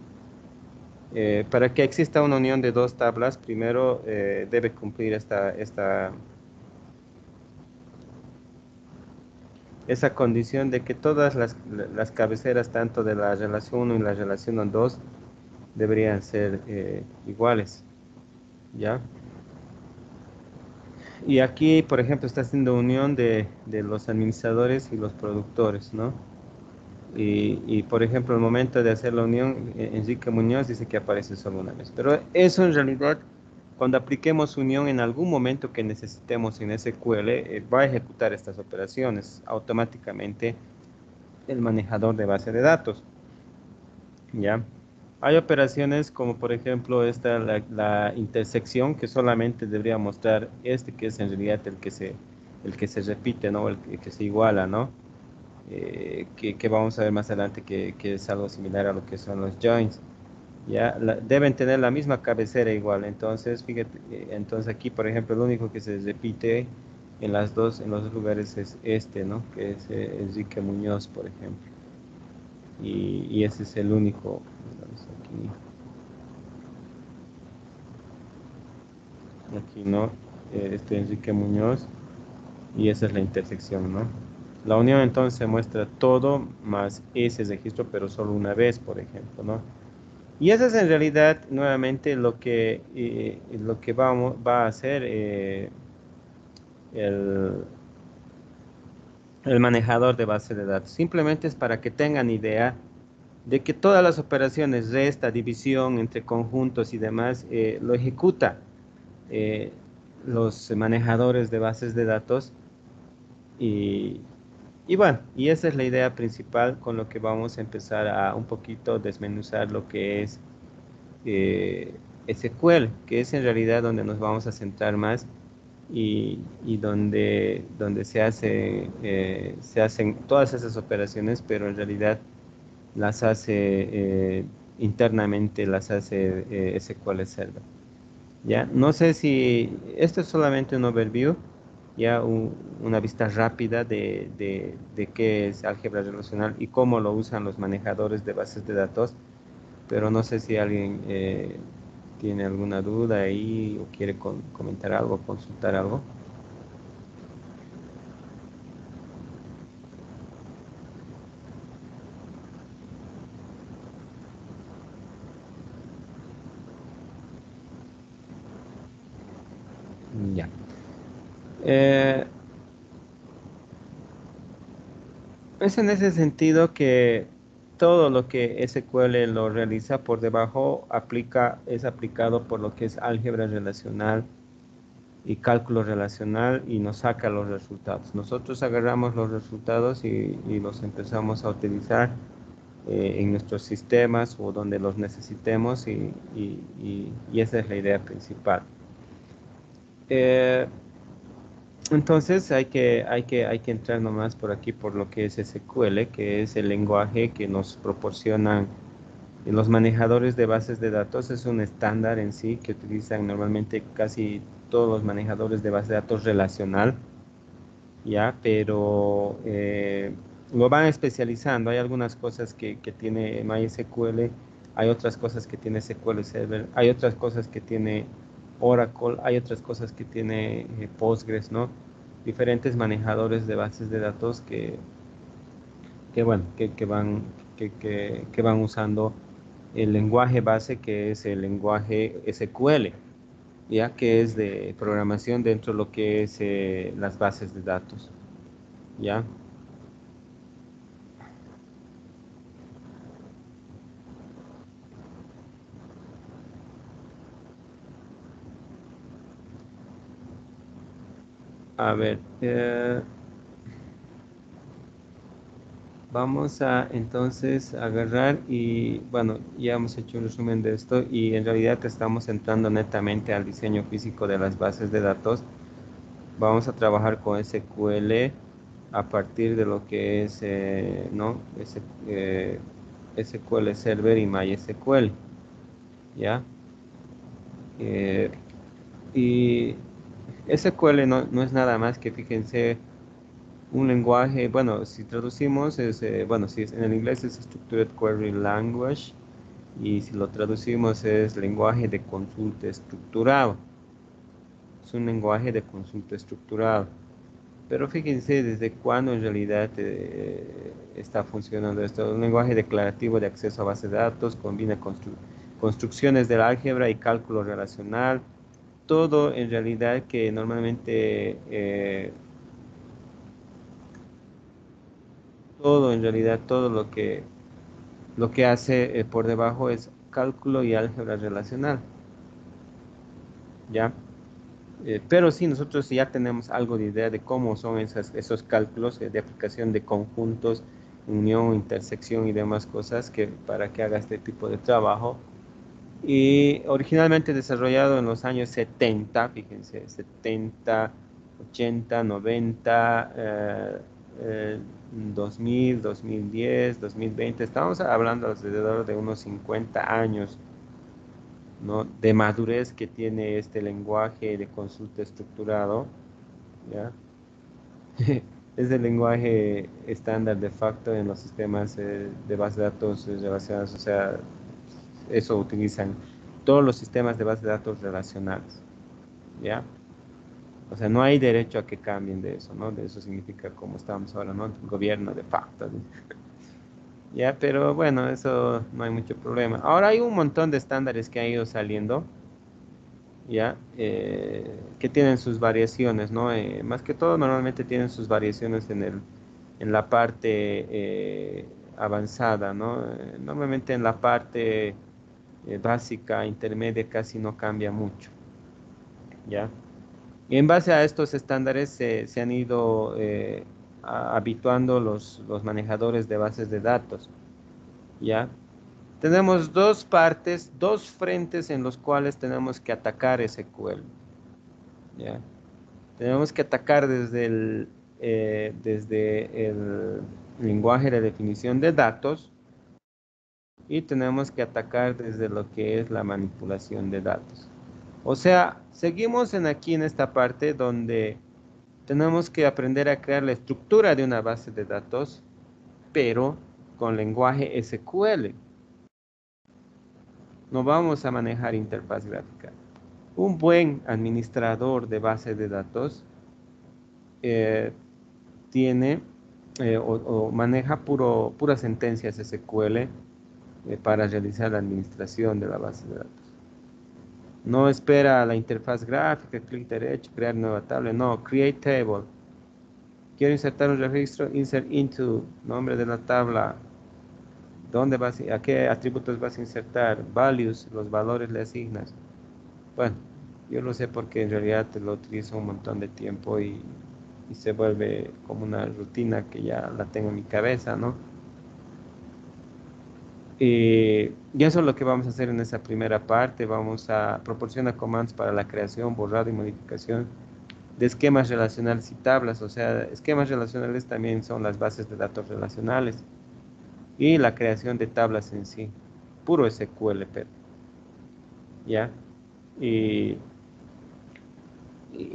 A: Para que exista una unión de dos tablas, primero debe cumplir esa condición de que todas las cabeceras, tanto de la relación 1 y la relación 2, deberían ser iguales, ¿ya? Y aquí, por ejemplo, está haciendo unión de los administradores y los productores, ¿no? Y, por ejemplo, al momento de hacer la unión, Enrique Muñoz dice que aparece solo una vez. Pero eso en realidad, cuando apliquemos unión en algún momento que necesitemos en SQL, va a ejecutar estas operaciones automáticamente el manejador de base de datos, ¿ya? Hay operaciones como por ejemplo la intersección, que solamente debería mostrar que es en realidad el que se repite, ¿no? El que se iguala, ¿no? Que vamos a ver más adelante que es algo similar a lo que son los joins. Ya deben tener la misma cabecera igual. Entonces, fíjate, entonces aquí, por ejemplo, lo único que se repite en los dos lugares es ¿no? Que es Enrique Muñoz, por ejemplo. Y ese es el único. Aquí no, Enrique Muñoz, y esa es la intersección, ¿no? La unión entonces se muestra todo más ese registro, pero solo una vez, por ejemplo, ¿no? Y eso es en realidad nuevamente lo que va a hacer el, el manejador de base de datos. Simplemente es para que tengan idea de que todas las operaciones, resta, división entre conjuntos y demás, lo ejecuta eh, los manejadores de bases de datos. Y, y bueno, y esa es la idea principal con lo que vamos a empezar a un poquito desmenuzar lo que es SQL, que es en realidad donde nos vamos a centrar más y donde se hacen todas esas operaciones, pero en realidad las hace internamente, las hace SQL Server. ¿Ya? No sé si esto es solamente un overview, ya una vista rápida de qué es álgebra relacional y cómo lo usan los manejadores de bases de datos, pero no sé si alguien tiene alguna duda ahí o quiere comentar algo, consultar algo. Ya. Eh, es en ese sentido que todo lo que SQL lo realiza por debajo es aplicado por lo que es álgebra relacional y cálculo relacional y nos saca los resultados. Nosotros agarramos los resultados y los empezamos a utilizar en nuestros sistemas o donde los necesitemos y esa es la idea principal. Entonces hay que entrar nomás por aquí por lo que es SQL, que es el lenguaje que nos proporcionan los manejadores de bases de datos. Es un estándar en sí que utilizan normalmente casi todos los manejadores de base de datos relacional, ya, pero lo van especializando. Hay algunas cosas que tiene MySQL, hay otras cosas que tiene SQL Server, hay otras cosas que tiene Oracle, hay otras cosas que tiene Postgres, ¿no? Diferentes manejadores de bases de datos bueno, que van usando el lenguaje base, que es el lenguaje SQL. ya que es de programación dentro de lo que es las bases de datos, ¿ya? A ver, vamos a entonces agarrar y, bueno, ya hemos hecho un resumen de esto y en realidad estamos entrando netamente al diseño físico de las bases de datos. Vamos a trabajar con SQL a partir de lo que es, ¿no? SQL Server y MySQL, ¿ya? Y SQL no es nada más que, fíjense, un lenguaje, bueno, si traducimos, bueno, si es, en el inglés es Structured Query Language, y si lo traducimos es lenguaje de consulta estructurado. Es un lenguaje de consulta estructurado. Pero fíjense desde cuándo en realidad está funcionando esto. Un lenguaje declarativo de acceso a base de datos, combina construcciones del álgebra y cálculo relacional. Todo en realidad que normalmente, todo lo que hace por debajo es cálculo y álgebra relacional. ¿Ya? Pero sí, nosotros ya tenemos algo de idea de cómo son esos cálculos de aplicación de conjuntos, unión, intersección y demás cosas para que haga este tipo de trabajo. Y originalmente desarrollado en los años 70, fíjense, 70, 80, 90, 2000, 2010, 2020, estamos hablando alrededor de unos 50 años, ¿no?, de madurez que tiene este lenguaje de consulta estructurado, ¿ya? Es el lenguaje estándar de facto en los sistemas de base de datos relacionados, o sea, eso utilizan todos los sistemas de base de datos relacionales, ¿ya? O sea, no hay derecho a que cambien de eso, ¿no? De eso significa, como estamos ahora, ¿no? Gobierno de facto, ¿no? Ya, pero bueno, eso no hay mucho problema. Ahora hay un montón de estándares que han ido saliendo, ya, que tienen sus variaciones, ¿no? Más que todo, normalmente tienen sus variaciones en la parte avanzada, ¿no? Normalmente en la parte básica, intermedia, casi no cambia mucho, ¿ya? Y en base a estos estándares se han ido habituando los manejadores de bases de datos, ¿ya? Tenemos dos partes, dos frentes en los cuales tenemos que atacar SQL, ¿ya? Tenemos que atacar desde el lenguaje de definición de datos y tenemos que atacar desde lo que es la manipulación de datos. O sea, seguimos aquí en esta parte donde tenemos que aprender a crear la estructura de una base de datos, pero con lenguaje SQL. No vamos a manejar interfaz gráfica. Un buen administrador de base de datos tiene o maneja puras sentencias SQL para realizar la administración de la base de datos. No espera la interfaz gráfica, clic derecho, crear nueva tabla. No, create table. Quiero insertar un registro, insert into, nombre de la tabla. ¿A qué atributos vas a insertar? Values, los valores le asignas. Bueno, yo lo sé porque en realidad lo utilizo un montón de tiempo y se vuelve como una rutina que ya la tengo en mi cabeza, ¿no? Y eso es lo que vamos a hacer en esa primera parte. Vamos a proporcionar comandos para la creación, borrado y modificación de esquemas relacionales y tablas. O sea, esquemas relacionales también son las bases de datos relacionales y la creación de tablas en sí, puro SQL, pero, ¿ya? Y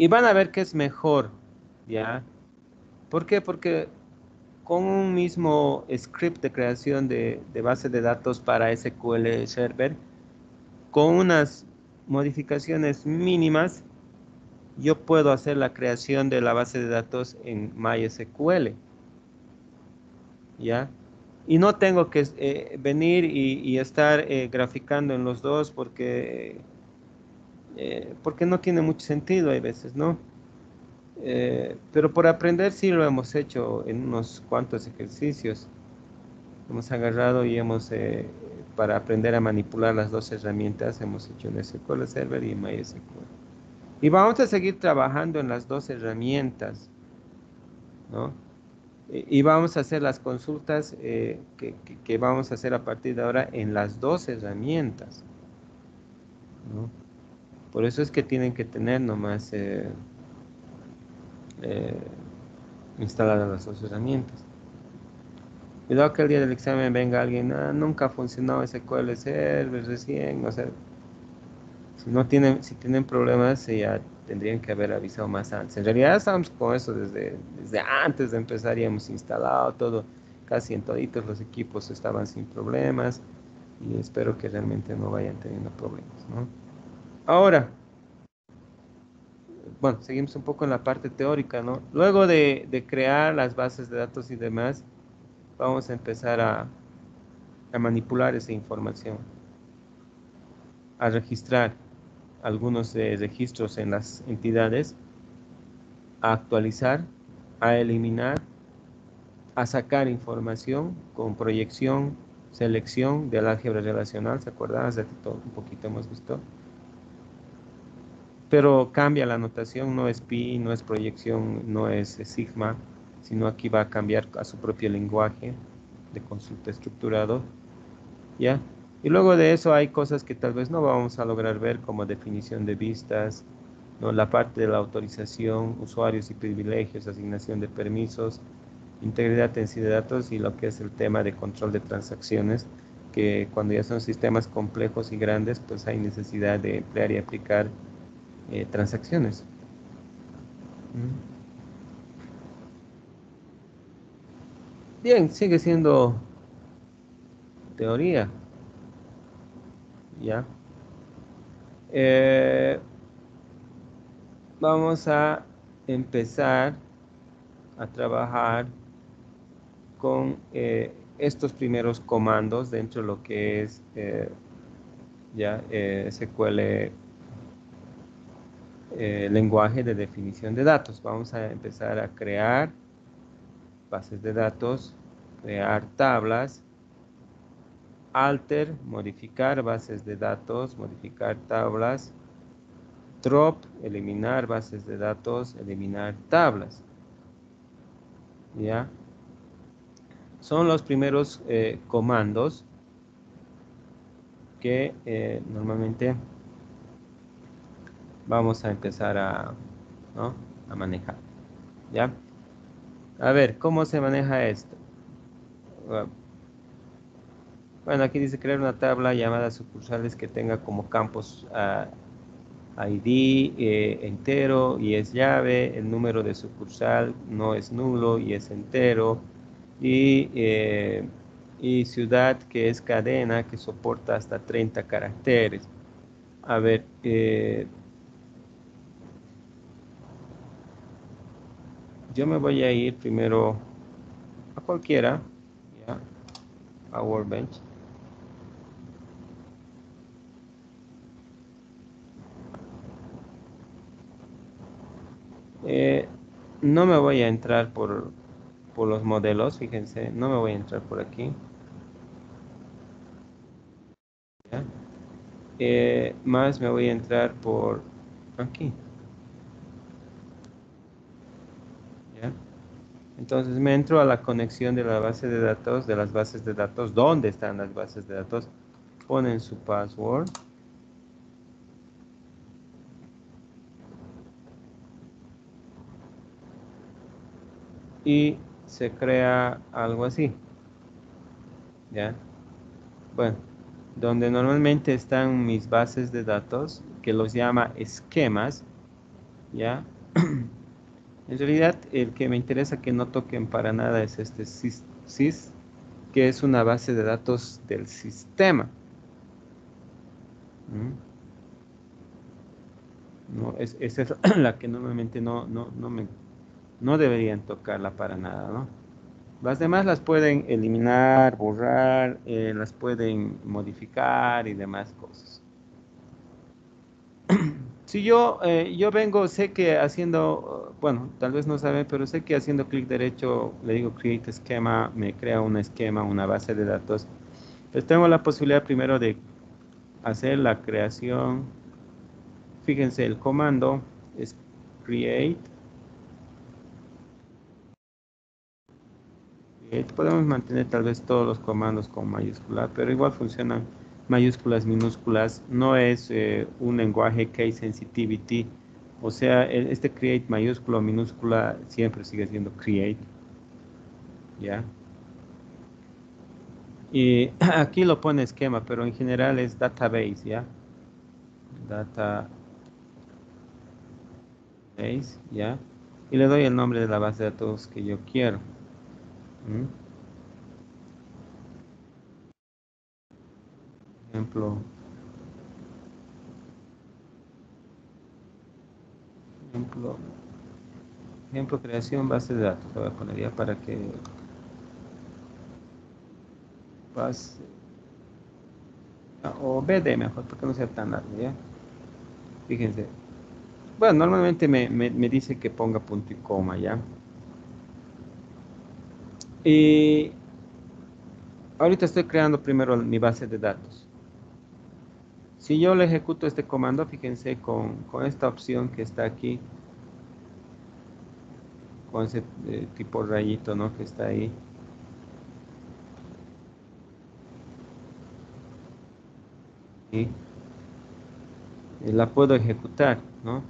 A: van a ver que es mejor, ¿ya? ¿Por qué? Porque con un mismo script de creación de base de datos para SQL Server, con unas modificaciones mínimas, yo puedo hacer la creación de la base de datos en MySQL, ¿ya? Y no tengo que venir y estar graficando en los dos porque porque no tiene mucho sentido hay veces, ¿no? Pero por aprender sí lo hemos hecho en unos cuantos ejercicios. Hemos agarrado y para aprender a manipular las dos herramientas, hemos hecho un SQL Server y MySQL. Y vamos a seguir trabajando en las dos herramientas, ¿no? Y vamos a hacer las consultas que vamos a hacer a partir de ahora en las dos herramientas, ¿no? Por eso es que tienen que tener nomás instaladas las dos herramientas. Cuidado que el día del examen venga alguien, nunca ha funcionado SQL Server recién, o sea, si tienen problemas, ya tendrían que haber avisado más antes. En realidad estamos con eso desde antes de empezar, ya hemos instalado todo, casi en toditos los equipos estaban sin problemas, y espero que realmente no vayan teniendo problemas, ¿no? Ahora, bueno, seguimos un poco en la parte teórica, ¿no? Luego de crear las bases de datos y demás, vamos a empezar a manipular esa información, a registrar algunos registros en las entidades, a actualizar, a eliminar, a sacar información con proyección, selección del álgebra relacional. ¿Se acuerdan? Hace un poquito hemos visto. Pero cambia la notación, no es pi, no es proyección, no es sigma, sino aquí va a cambiar a su propio lenguaje de consulta estructurado, ¿ya? Y luego de eso hay cosas que tal vez no vamos a lograr ver, como definición de vistas, ¿no? La parte de la autorización, usuarios y privilegios, asignación de permisos, integridad en sí de datos y lo que es el tema de control de transacciones, que cuando ya son sistemas complejos y grandes, pues hay necesidad de emplear y aplicar transacciones. Bien, sigue siendo teoría, ¿ya? Vamos a empezar a trabajar con estos primeros comandos dentro de lo que es SQL lenguaje de definición de datos. Vamos a empezar a crear bases de datos, crear tablas, alter, modificar bases de datos, modificar tablas, drop, eliminar bases de datos, eliminar tablas. ¿Ya? Son los primeros comandos que normalmente vamos a empezar a manejar. ¿Ya? A ver, ¿cómo se maneja esto? Bueno, aquí dice crear una tabla llamada sucursales que tenga como campos ID entero y es llave, el número de sucursal no es nulo y es entero, y ciudad que es cadena que soporta hasta 30 caracteres. A ver, yo me voy a ir primero a cualquiera, ¿ya? A Workbench. No me voy a entrar por los modelos, fíjense, no me voy a entrar por aquí. ¿Ya? Más me voy a entrar por aquí. ¿Ya? Entonces me entro a la conexión de la base de datos, de las bases de datos. ¿Dónde están las bases de datos? Ponen su password. Y se crea algo así. ¿Ya? Bueno, donde normalmente están mis bases de datos, que los llama esquemas, ¿ya? En realidad, el que me interesa que no toquen para nada es este sys, que es una base de datos del sistema. No, esa es la que normalmente no deberían tocarla para nada, ¿no? Las demás las pueden eliminar, borrar, las pueden modificar y demás cosas. Si yo vengo, sé que haciendo, bueno, tal vez no saben, pero sé que haciendo clic derecho, le digo create esquema, me crea un esquema, una base de datos. Entonces tengo la posibilidad primero de hacer la creación. Fíjense, el comando es create. Podemos mantener tal vez todos los comandos con mayúscula, pero igual funcionan mayúsculas, minúsculas. No es un lenguaje case sensitivity. O sea, este create mayúscula o minúscula siempre sigue siendo create. ¿Ya? Y aquí lo pone esquema, pero en general es database, ¿ya? Database, ¿ya? Y le doy el nombre de la base de datos que yo quiero. ¿Mm? Ejemplo, ejemplo, ejemplo, creación base de datos. Lo voy a poner ya para que base, o BD mejor, porque no sea tan largo, ¿ya? Fíjense. Bueno, normalmente me dice que ponga punto y coma, ¿ya? Y ahorita estoy creando primero mi base de datos. Si yo le ejecuto este comando, fíjense con esta opción que está aquí, con ese tipo rayito, ¿no? Que está ahí. Y la puedo ejecutar, ¿no?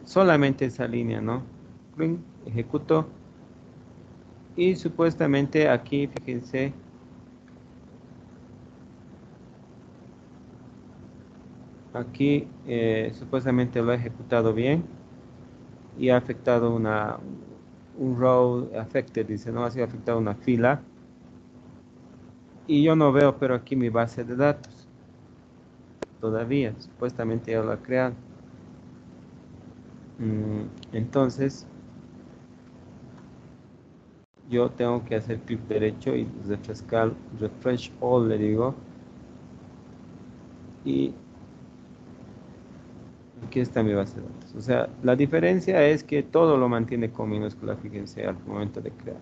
A: Solamente esa línea, ¿no? Ejecuto. Y supuestamente aquí, fíjense, aquí supuestamente lo ha ejecutado bien y ha afectado un row affected, dice, ¿no? Ha sido afectado una fila. Y yo no veo, pero aquí mi base de datos. Todavía, supuestamente ya lo ha creado. Entonces, yo tengo que hacer clic derecho y refrescar, refresh all, le digo. Y aquí está mi base de datos. O sea, la diferencia es que todo lo mantiene con minúscula, fíjense, al momento de crear.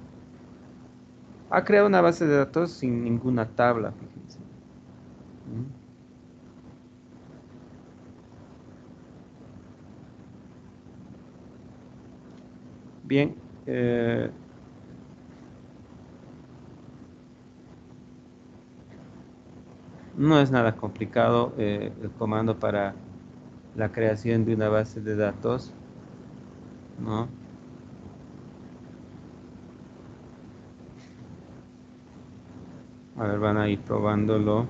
A: Ha creado una base de datos sin ninguna tabla, fíjense. Bien. No es nada complicado el comando para la creación de una base de datos, ¿no? A ver, van a ir probándolo.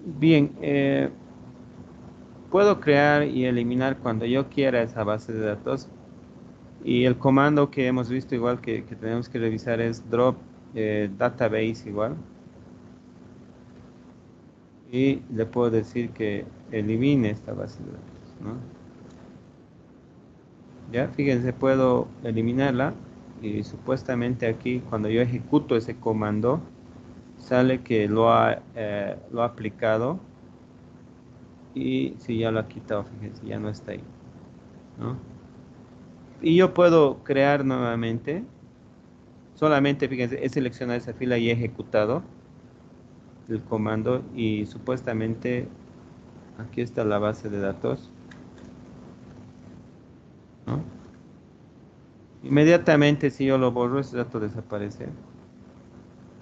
A: Bien, puedo crear y eliminar cuando yo quiera esa base de datos. Y el comando que hemos visto igual que tenemos que revisar es drop database igual. Y le puedo decir que elimine esta base de datos, ¿no? Ya, fíjense, puedo eliminarla y supuestamente aquí cuando yo ejecuto ese comando sale que lo ha aplicado y si ya lo ha quitado, fíjense, ya no está ahí, ¿no? Y yo puedo crear nuevamente, solamente, fíjense, he seleccionado esa fila y he ejecutado el comando y supuestamente aquí está la base de datos, ¿no? Inmediatamente si yo lo borro, ese dato desaparece.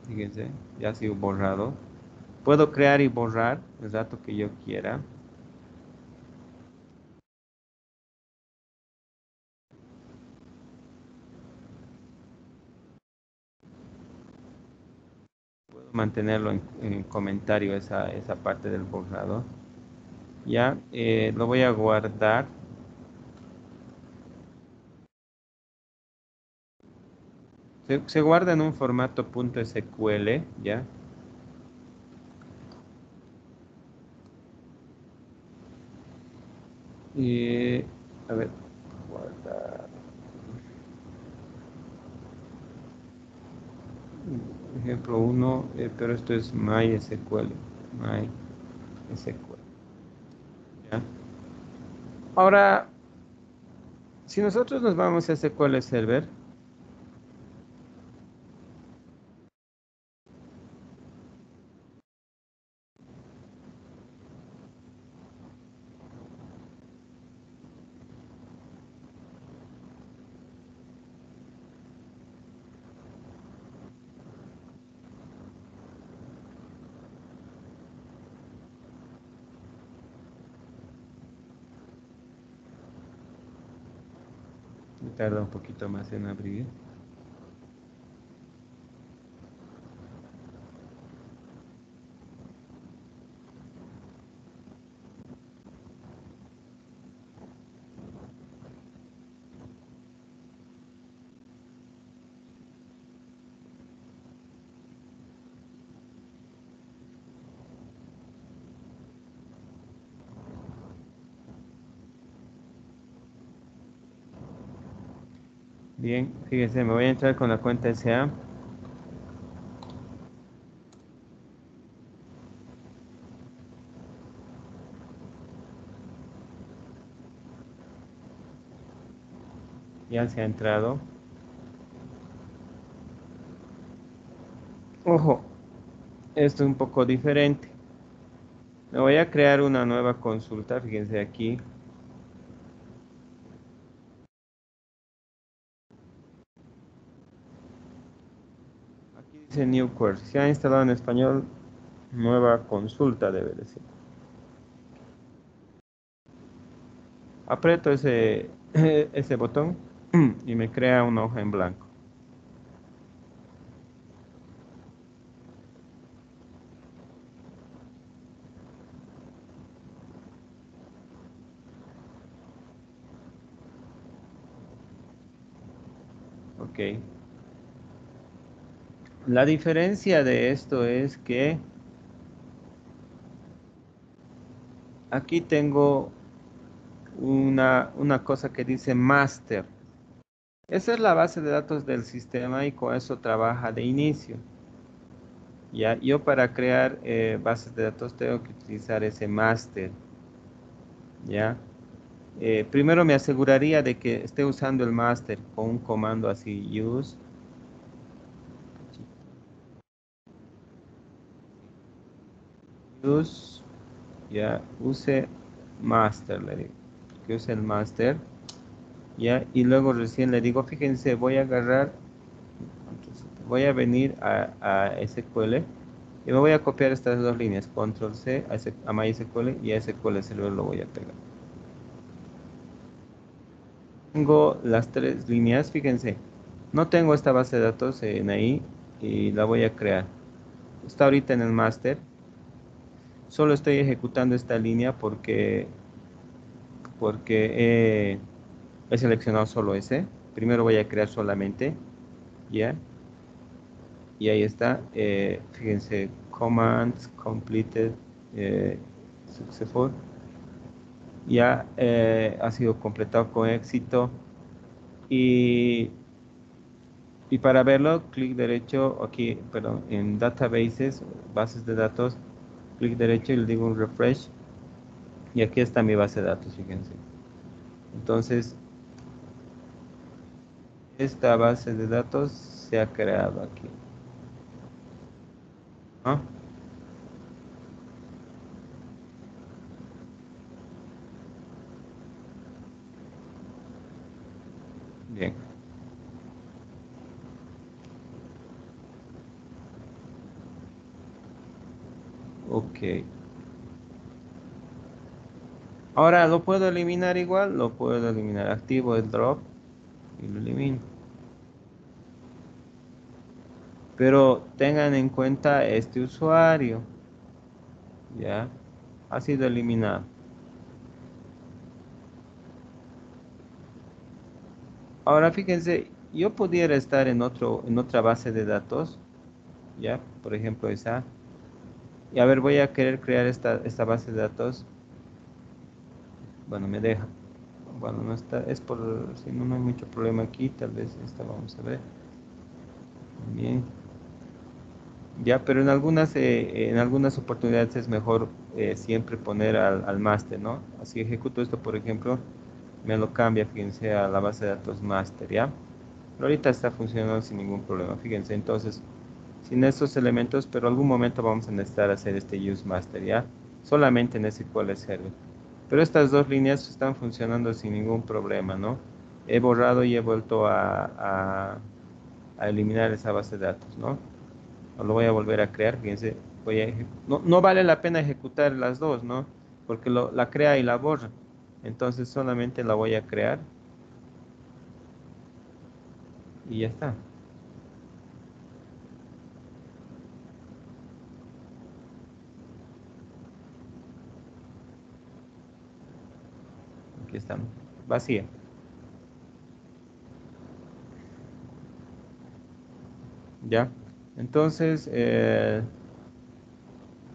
A: Fíjense, ya ha sido borrado. Puedo crear y borrar el dato que yo quiera. mantenerlo en comentario esa parte del borrador. Ya, lo voy a guardar. Se guarda en un formato .sql, ya. Y, a ver, guardar. Ejemplo 1, pero esto es MySQL. MySQL. ¿Ya? Ahora, si nosotros nos vamos a SQL Server, me tarda un poquito más en abrir. Bien, fíjense, me voy a entrar con la cuenta SA. Ya se ha entrado. Ojo, esto es un poco diferente. Me voy a crear una nueva consulta, fíjense aquí. Aquí dice New Query. Se ha instalado en español, nueva consulta debe decir. Aprieto ese botón y me crea una hoja en blanco. Ok. La diferencia de esto es que aquí tengo una cosa que dice master. Esa es la base de datos del sistema y con eso trabaja de inicio. Ya, yo para crear bases de datos tengo que utilizar ese master. Ya. Primero me aseguraría de que esté usando el master con un comando así, use, ya, use master, le digo, que use el master, ya, y luego recién le digo, fíjense, voy a venir a SQL y me voy a copiar estas dos líneas, control C a MySQL y a SQL Server lo voy a pegar. Tengo las tres líneas, fíjense, no tengo esta base de datos en ahí y la voy a crear. Está ahorita en el master. Solo estoy ejecutando esta línea porque he seleccionado solo ese. Primero voy a crear solamente, ya. Y ahí está. Fíjense, commands completed successful. Ya ha sido completado con éxito. Y para verlo, clic derecho aquí, perdón, en databases, bases de datos, clic derecho y le digo un refresh. Y aquí está mi base de datos, fíjense. Entonces, esta base de datos se ha creado aquí. ¿No? Bien. Ok. Ahora, ¿lo puedo eliminar igual? Lo puedo eliminar. Activo el drop y lo elimino. Pero tengan en cuenta este usuario, ¿ya? Ha sido eliminado. Ahora fíjense, yo pudiera estar en otra base de datos, ¿ya? Por ejemplo, esa. Y a ver, voy a querer crear esta base de datos. Bueno, me deja. Bueno, no está, es por, si no, no hay mucho problema aquí, tal vez esta vamos a ver. Bien. Ya, pero en algunas oportunidades es mejor siempre poner al máster, ¿no? Así ejecuto esto, por ejemplo, me lo cambia, fíjense, a la base de datos máster, ¿ya? Pero ahorita está funcionando sin ningún problema, fíjense, entonces, sin estos elementos, pero algún momento vamos a necesitar hacer este use master, ¿ya? Solamente en SQL Server. Pero estas dos líneas están funcionando sin ningún problema, ¿no? He borrado y he vuelto a eliminar esa base de datos, ¿no? Lo voy a volver a crear, fíjense, no vale la pena ejecutar las dos, ¿no? Porque la crea y la borra. Entonces solamente la voy a crear y ya está. Aquí está, vacía. ¿Ya? Entonces,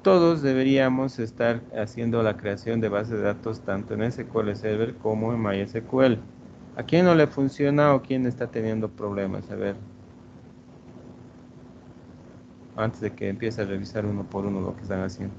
A: todos deberíamos estar haciendo la creación de bases de datos tanto en SQL Server como en MySQL. ¿A quién no le funciona o quién está teniendo problemas? A ver, antes de que empiece a revisar uno por uno lo que están haciendo.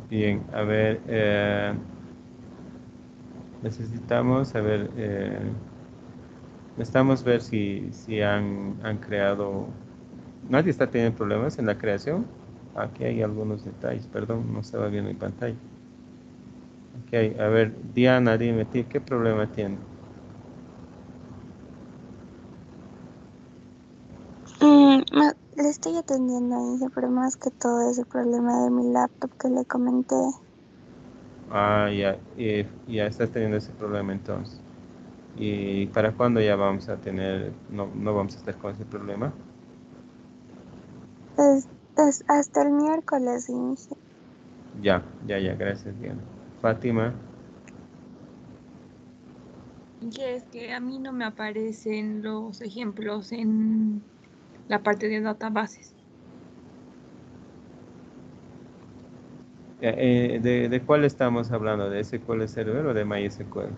A: Bien, a ver, necesitamos, a ver, necesitamos ver si han creado, nadie está teniendo problemas en la creación. Aquí hay algunos detalles, perdón, no estaba viendo mi pantalla. Aquí hay, a ver, Diana, dime, ¿qué problema tiene?
C: Le estoy atendiendo a Inge, pero más que todo es el problema de mi laptop que le comenté.
A: Ah, ya, ya estás teniendo ese problema entonces. ¿Y para cuándo ya vamos a tener, no vamos a estar con ese problema?
C: Es hasta el miércoles, Inge.
A: Ya, gracias, Diana. Fátima,
H: Que es que a mí no me aparecen los ejemplos en la parte de databases.
A: ¿de cuál estamos hablando? ¿De SQL Server o de MySQL?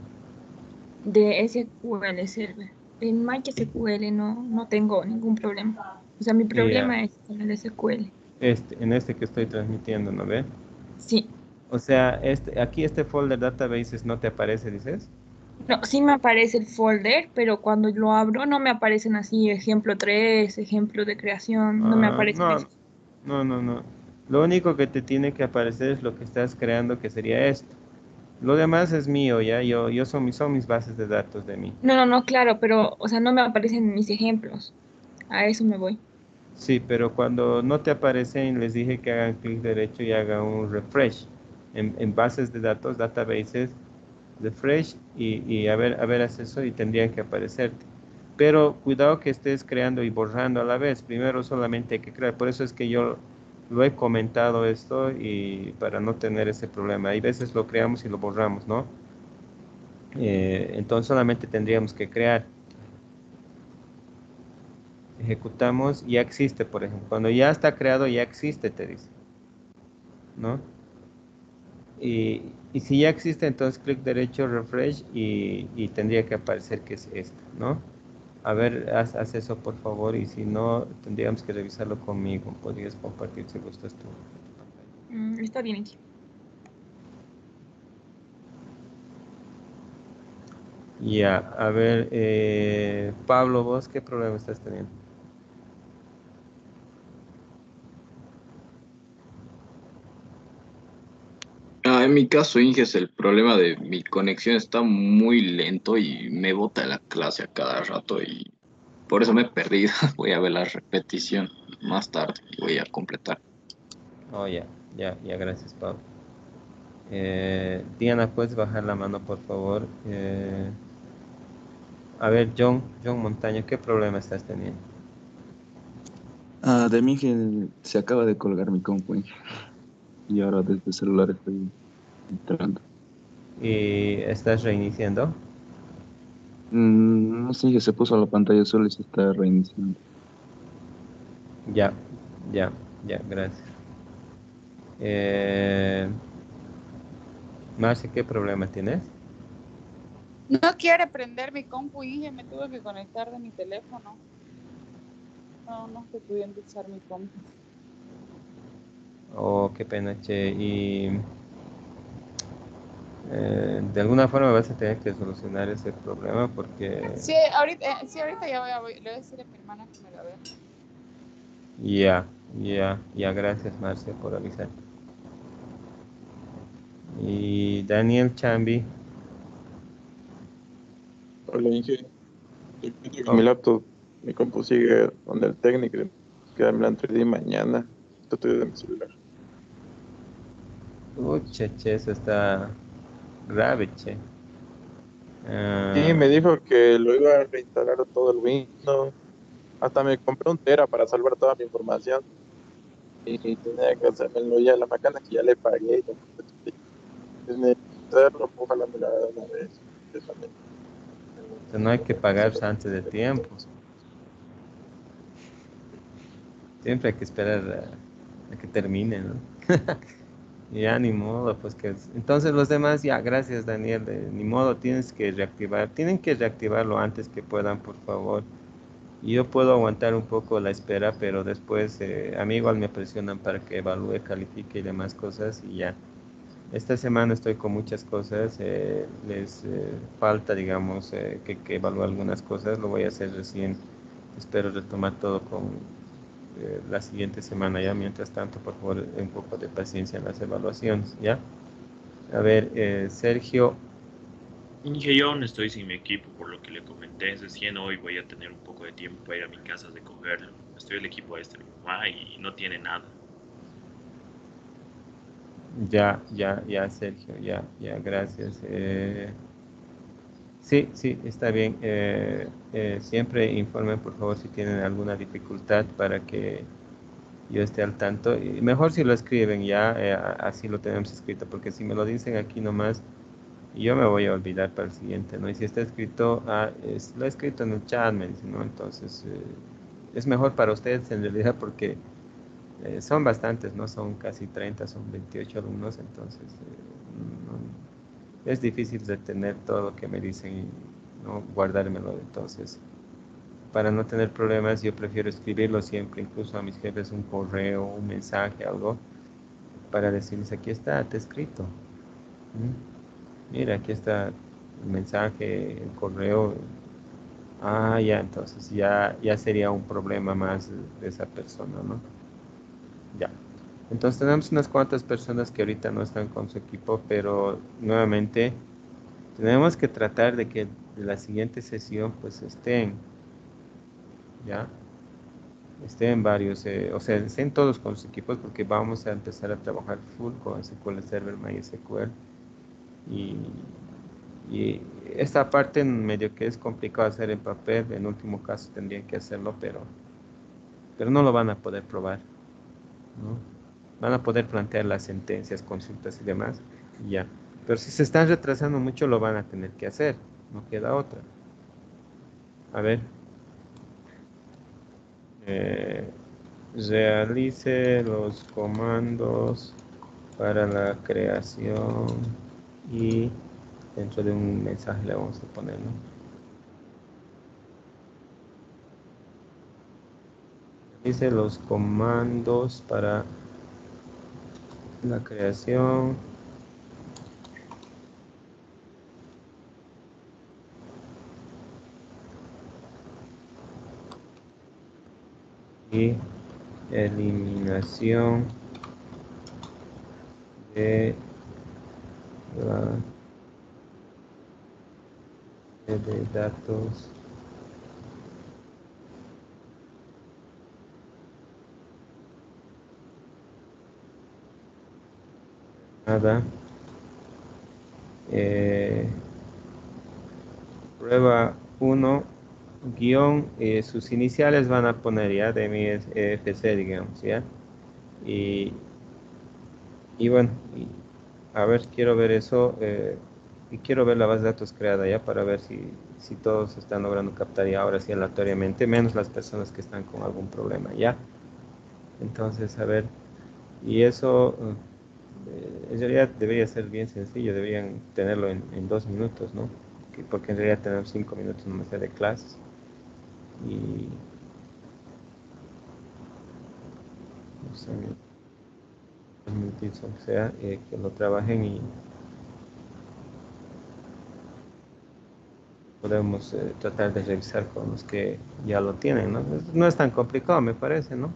H: De SQL Server. En MySQL no tengo ningún problema. O sea, mi
A: Ya,
H: problema es con el SQL.
A: en este que estoy transmitiendo, ¿no ve?
H: Sí.
A: O sea, aquí este folder databases no te aparece, dices.
H: No, sí me aparece el folder, pero cuando lo abro no me aparecen así ejemplo 3 ejemplo de creación, no me
A: Ah,
H: aparecen
A: no,
H: esos.
A: no. Lo único que te tiene que aparecer es lo que estás creando, que sería esto. Lo demás es mío, ya. Son mis bases de datos de mí.
H: No, claro, pero, o sea, no me aparecen mis ejemplos. A eso me voy.
A: Sí, pero cuando no te aparecen, les dije que hagan clic derecho y hagan un refresh. En bases de datos, databases, refresh y a ver, haz eso y tendrían que aparecerte. Pero cuidado que estés creando y borrando a la vez. Primero solamente hay que crear. Por eso es que yo lo he comentado esto y para no tener ese problema. Hay veces lo creamos y lo borramos, ¿no? Entonces solamente tendríamos que crear. Ejecutamos, ya existe, por ejemplo. Cuando ya está creado, ya existe, te dice, ¿no? Y si ya existe, entonces clic derecho, refresh y tendría que aparecer que es esta, ¿no? A ver, haz eso por favor y si no, tendríamos que revisarlo conmigo. Podrías compartir si gustas tú.
H: Está bien aquí.
A: Ya, a ver, Pablo, ¿vos qué problema estás teniendo?
F: En mi caso, Inges, el problema de mi conexión está muy lento y me bota la clase a cada rato y por eso me he perdido. Voy a ver la repetición más tarde y voy a completar.
A: Oh, ya, gracias, Pablo. Diana, ¿puedes bajar la mano, por favor? A ver, John Montaño, ¿qué problema estás teniendo?
G: De mí que se acaba de colgar mi compu y ahora desde el celular estoy entrando.
A: ¿Y estás reiniciando?
G: No sé, que se puso la pantalla sola y se está reiniciando.
A: Ya, gracias. Marce, ¿qué problema tienes?
J: No quiere prender mi compu, Inge, me tuve que conectar de mi teléfono. No estoy pudiendo usar mi compu.
A: Oh, qué pena, che. Y de alguna forma vas a tener que solucionar ese problema porque
J: Sí, ahorita ya le voy a decir a mi hermana que me la vea.
A: ya, gracias, Marcia, por avisar. Y Daniel Chambi,
E: Hola, Inge. Te cuento que
A: oh,
E: mi laptop, mi compu sigue donde el técnico. Quedarme la 3D mañana. Estoy de mi celular.
A: che, eso está grave, che.
E: Y
A: Ah,
E: me dijo que lo iba a reinstalar todo el Windows. Hasta me compré un Tera para salvar toda mi información. Y tenía que hacérmelo ya. La macana que ya le pagué. Tiene que hacerlo, ojalá me la haga de una vez. Yo también.
A: no hay que pagarse antes de tiempo. Siempre hay que esperar a que termine, ¿no? Ya, ni modo, pues que... Entonces los demás, ya, gracias Daniel, ni modo, tienen que reactivarlo antes que puedan, por favor. Y yo puedo aguantar un poco la espera, pero después a mí igual me presionan para que evalúe, califique y demás cosas y ya. Esta semana estoy con muchas cosas, les falta, digamos, que evalúe algunas cosas, lo voy a hacer recién, espero retomar todo con la siguiente semana ya. Mientras tanto, por favor, un poco de paciencia en las evaluaciones, ¿ya? A ver, Sergio.
F: Inge, yo aún estoy sin mi equipo, por lo que le comenté. Recién hoy voy a tener un poco de tiempo para ir a mi casa a recogerlo. Estoy el equipo de mi mamá y no tiene nada.
A: Ya, Sergio, gracias. Sí, está bien. Siempre informen, por favor, si tienen alguna dificultad para que yo esté al tanto. Y mejor si lo escriben ya, así lo tenemos escrito, porque si me lo dicen aquí nomás, yo me voy a olvidar para el siguiente, ¿no? Y si está escrito, lo he escrito en el chat, me dicen, ¿no? Entonces, es mejor para ustedes en realidad porque son bastantes, ¿no? Son casi 30, son 28 alumnos, entonces es difícil retener todo lo que me dicen y no guardármelo. Entonces, para no tener problemas, yo prefiero escribirlo siempre, incluso a mis jefes, un correo, un mensaje, algo, para decirles, aquí está, te he escrito. Mira, aquí está el mensaje, el correo. Ya, entonces ya sería un problema más de esa persona, ¿no? Ya. Entonces tenemos unas cuantas personas que ahorita no están con su equipo, pero nuevamente tenemos que tratar de que de la siguiente sesión pues estén, ¿ya? Estén varios, o sea, estén todos con sus equipos porque vamos a empezar a trabajar full con SQL Server, MySQL y esta parte en medio que es complicado hacer en papel, en último caso tendrían que hacerlo, pero no lo van a poder probar, ¿no? Van a poder plantear las sentencias, consultas y demás, y ya. Pero si se están retrasando mucho, lo van a tener que hacer, no queda otra. A ver. Realice los comandos para la creación y dentro de un mensaje le vamos a poner, ¿no? Realice los comandos para la creación y eliminación de la de datos nada. Prueba 1 guión, sus iniciales van a poner ya de mi FC, digamos, ya. Y bueno, a ver, quiero ver eso, y quiero ver la base de datos creada ya para ver si todos están logrando captar ya ahora sí aleatoriamente, menos las personas que están con algún problema ya. Entonces, a ver, y eso en realidad debería ser bien sencillo, deberían tenerlo en 2 minutos, ¿no? Porque en realidad tenemos 5 minutos nomás de clases. Y no sé, 2 minutitos, o sea, que lo trabajen y podemos tratar de revisar con los que ya lo tienen, ¿no? No es tan complicado, me parece, ¿no?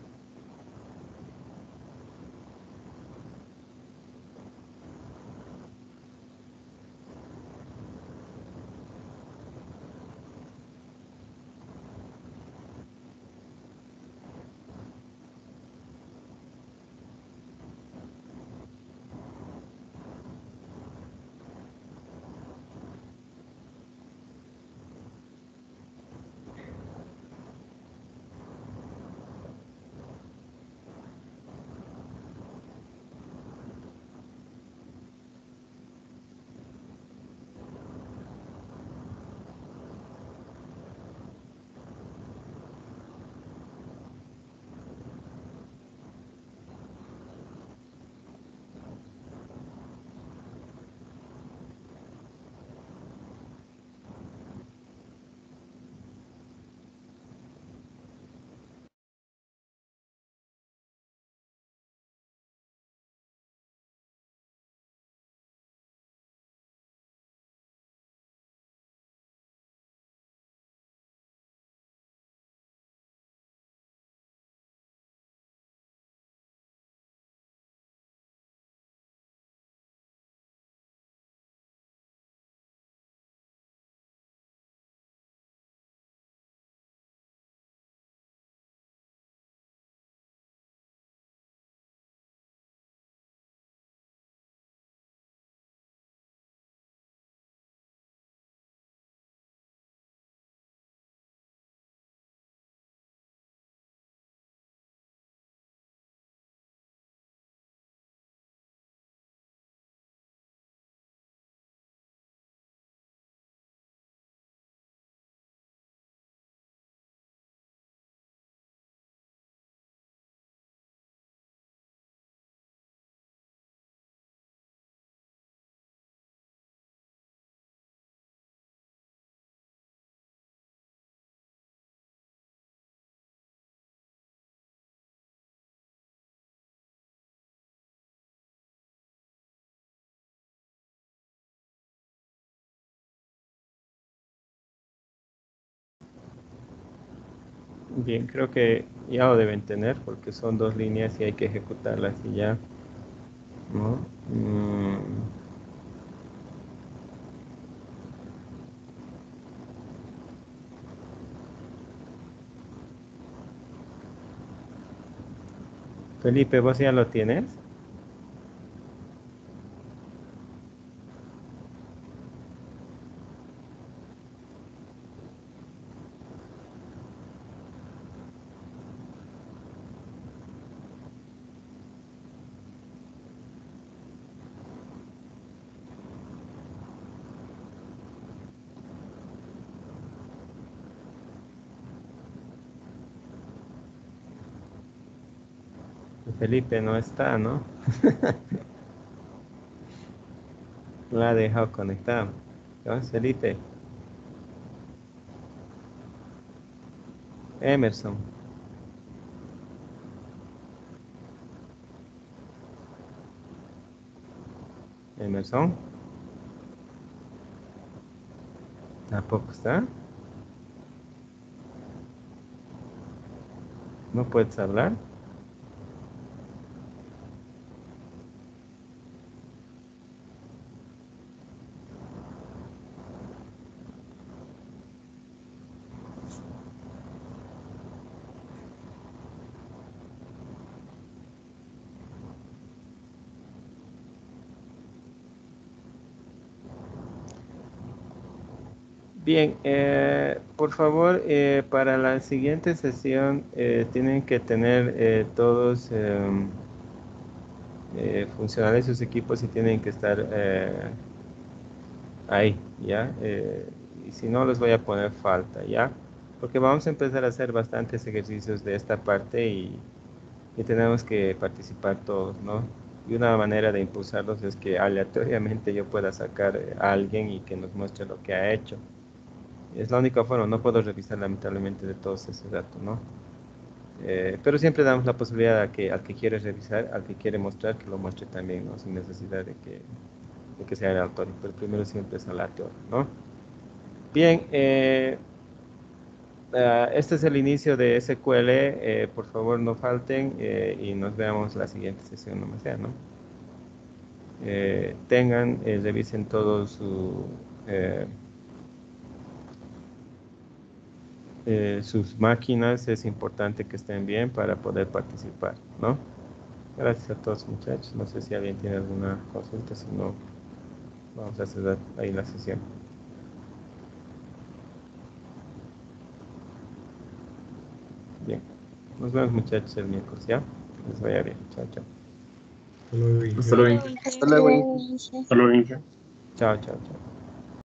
A: Bien, creo que ya lo deben tener porque son 2 líneas y hay que ejecutarlas y ya, ¿no? Felipe, ¿vos ya lo tienes? Felipe no está, ¿no? Lo ha dejado conectado. ¿Qué vas, Felipe? Emerson. Emerson. Tampoco está. ¿No puedes hablar? Bien, por favor, para la siguiente sesión tienen que tener todos funcionales sus equipos y tienen que estar ahí, ¿ya? Y si no, les voy a poner falta, ¿ya? Porque vamos a empezar a hacer bastantes ejercicios de esta parte y tenemos que participar todos, ¿no? Y una manera de impulsarlos es que aleatoriamente yo pueda sacar a alguien y que nos muestre lo que ha hecho. Es la única forma, no puedo revisar lamentablemente de todos esos datos, ¿no? Pero siempre damos la posibilidad a que, al que quiere revisar, al que quiere mostrar, que lo muestre también, ¿no? Sin necesidad de que sea aleatorio, pero primero siempre es aleatorio, ¿no? Bien, este es el inicio de SQL, por favor no falten y nos veamos la siguiente sesión, nomás sea, ¿no? Revisen todo sus máquinas, es importante que estén bien para poder participar, ¿no? Gracias a todos muchachos, no sé si alguien tiene alguna consulta, si no, vamos a cerrar ahí la sesión. Bien, nos vemos muchachos el miércoles, ¿ya? Que les vaya bien, chao, chao.
I: Hasta luego, Inge.
B: Hasta luego, Inge.
C: Hasta luego.
B: Hasta luego, Inge.
A: Chao, chao, chao.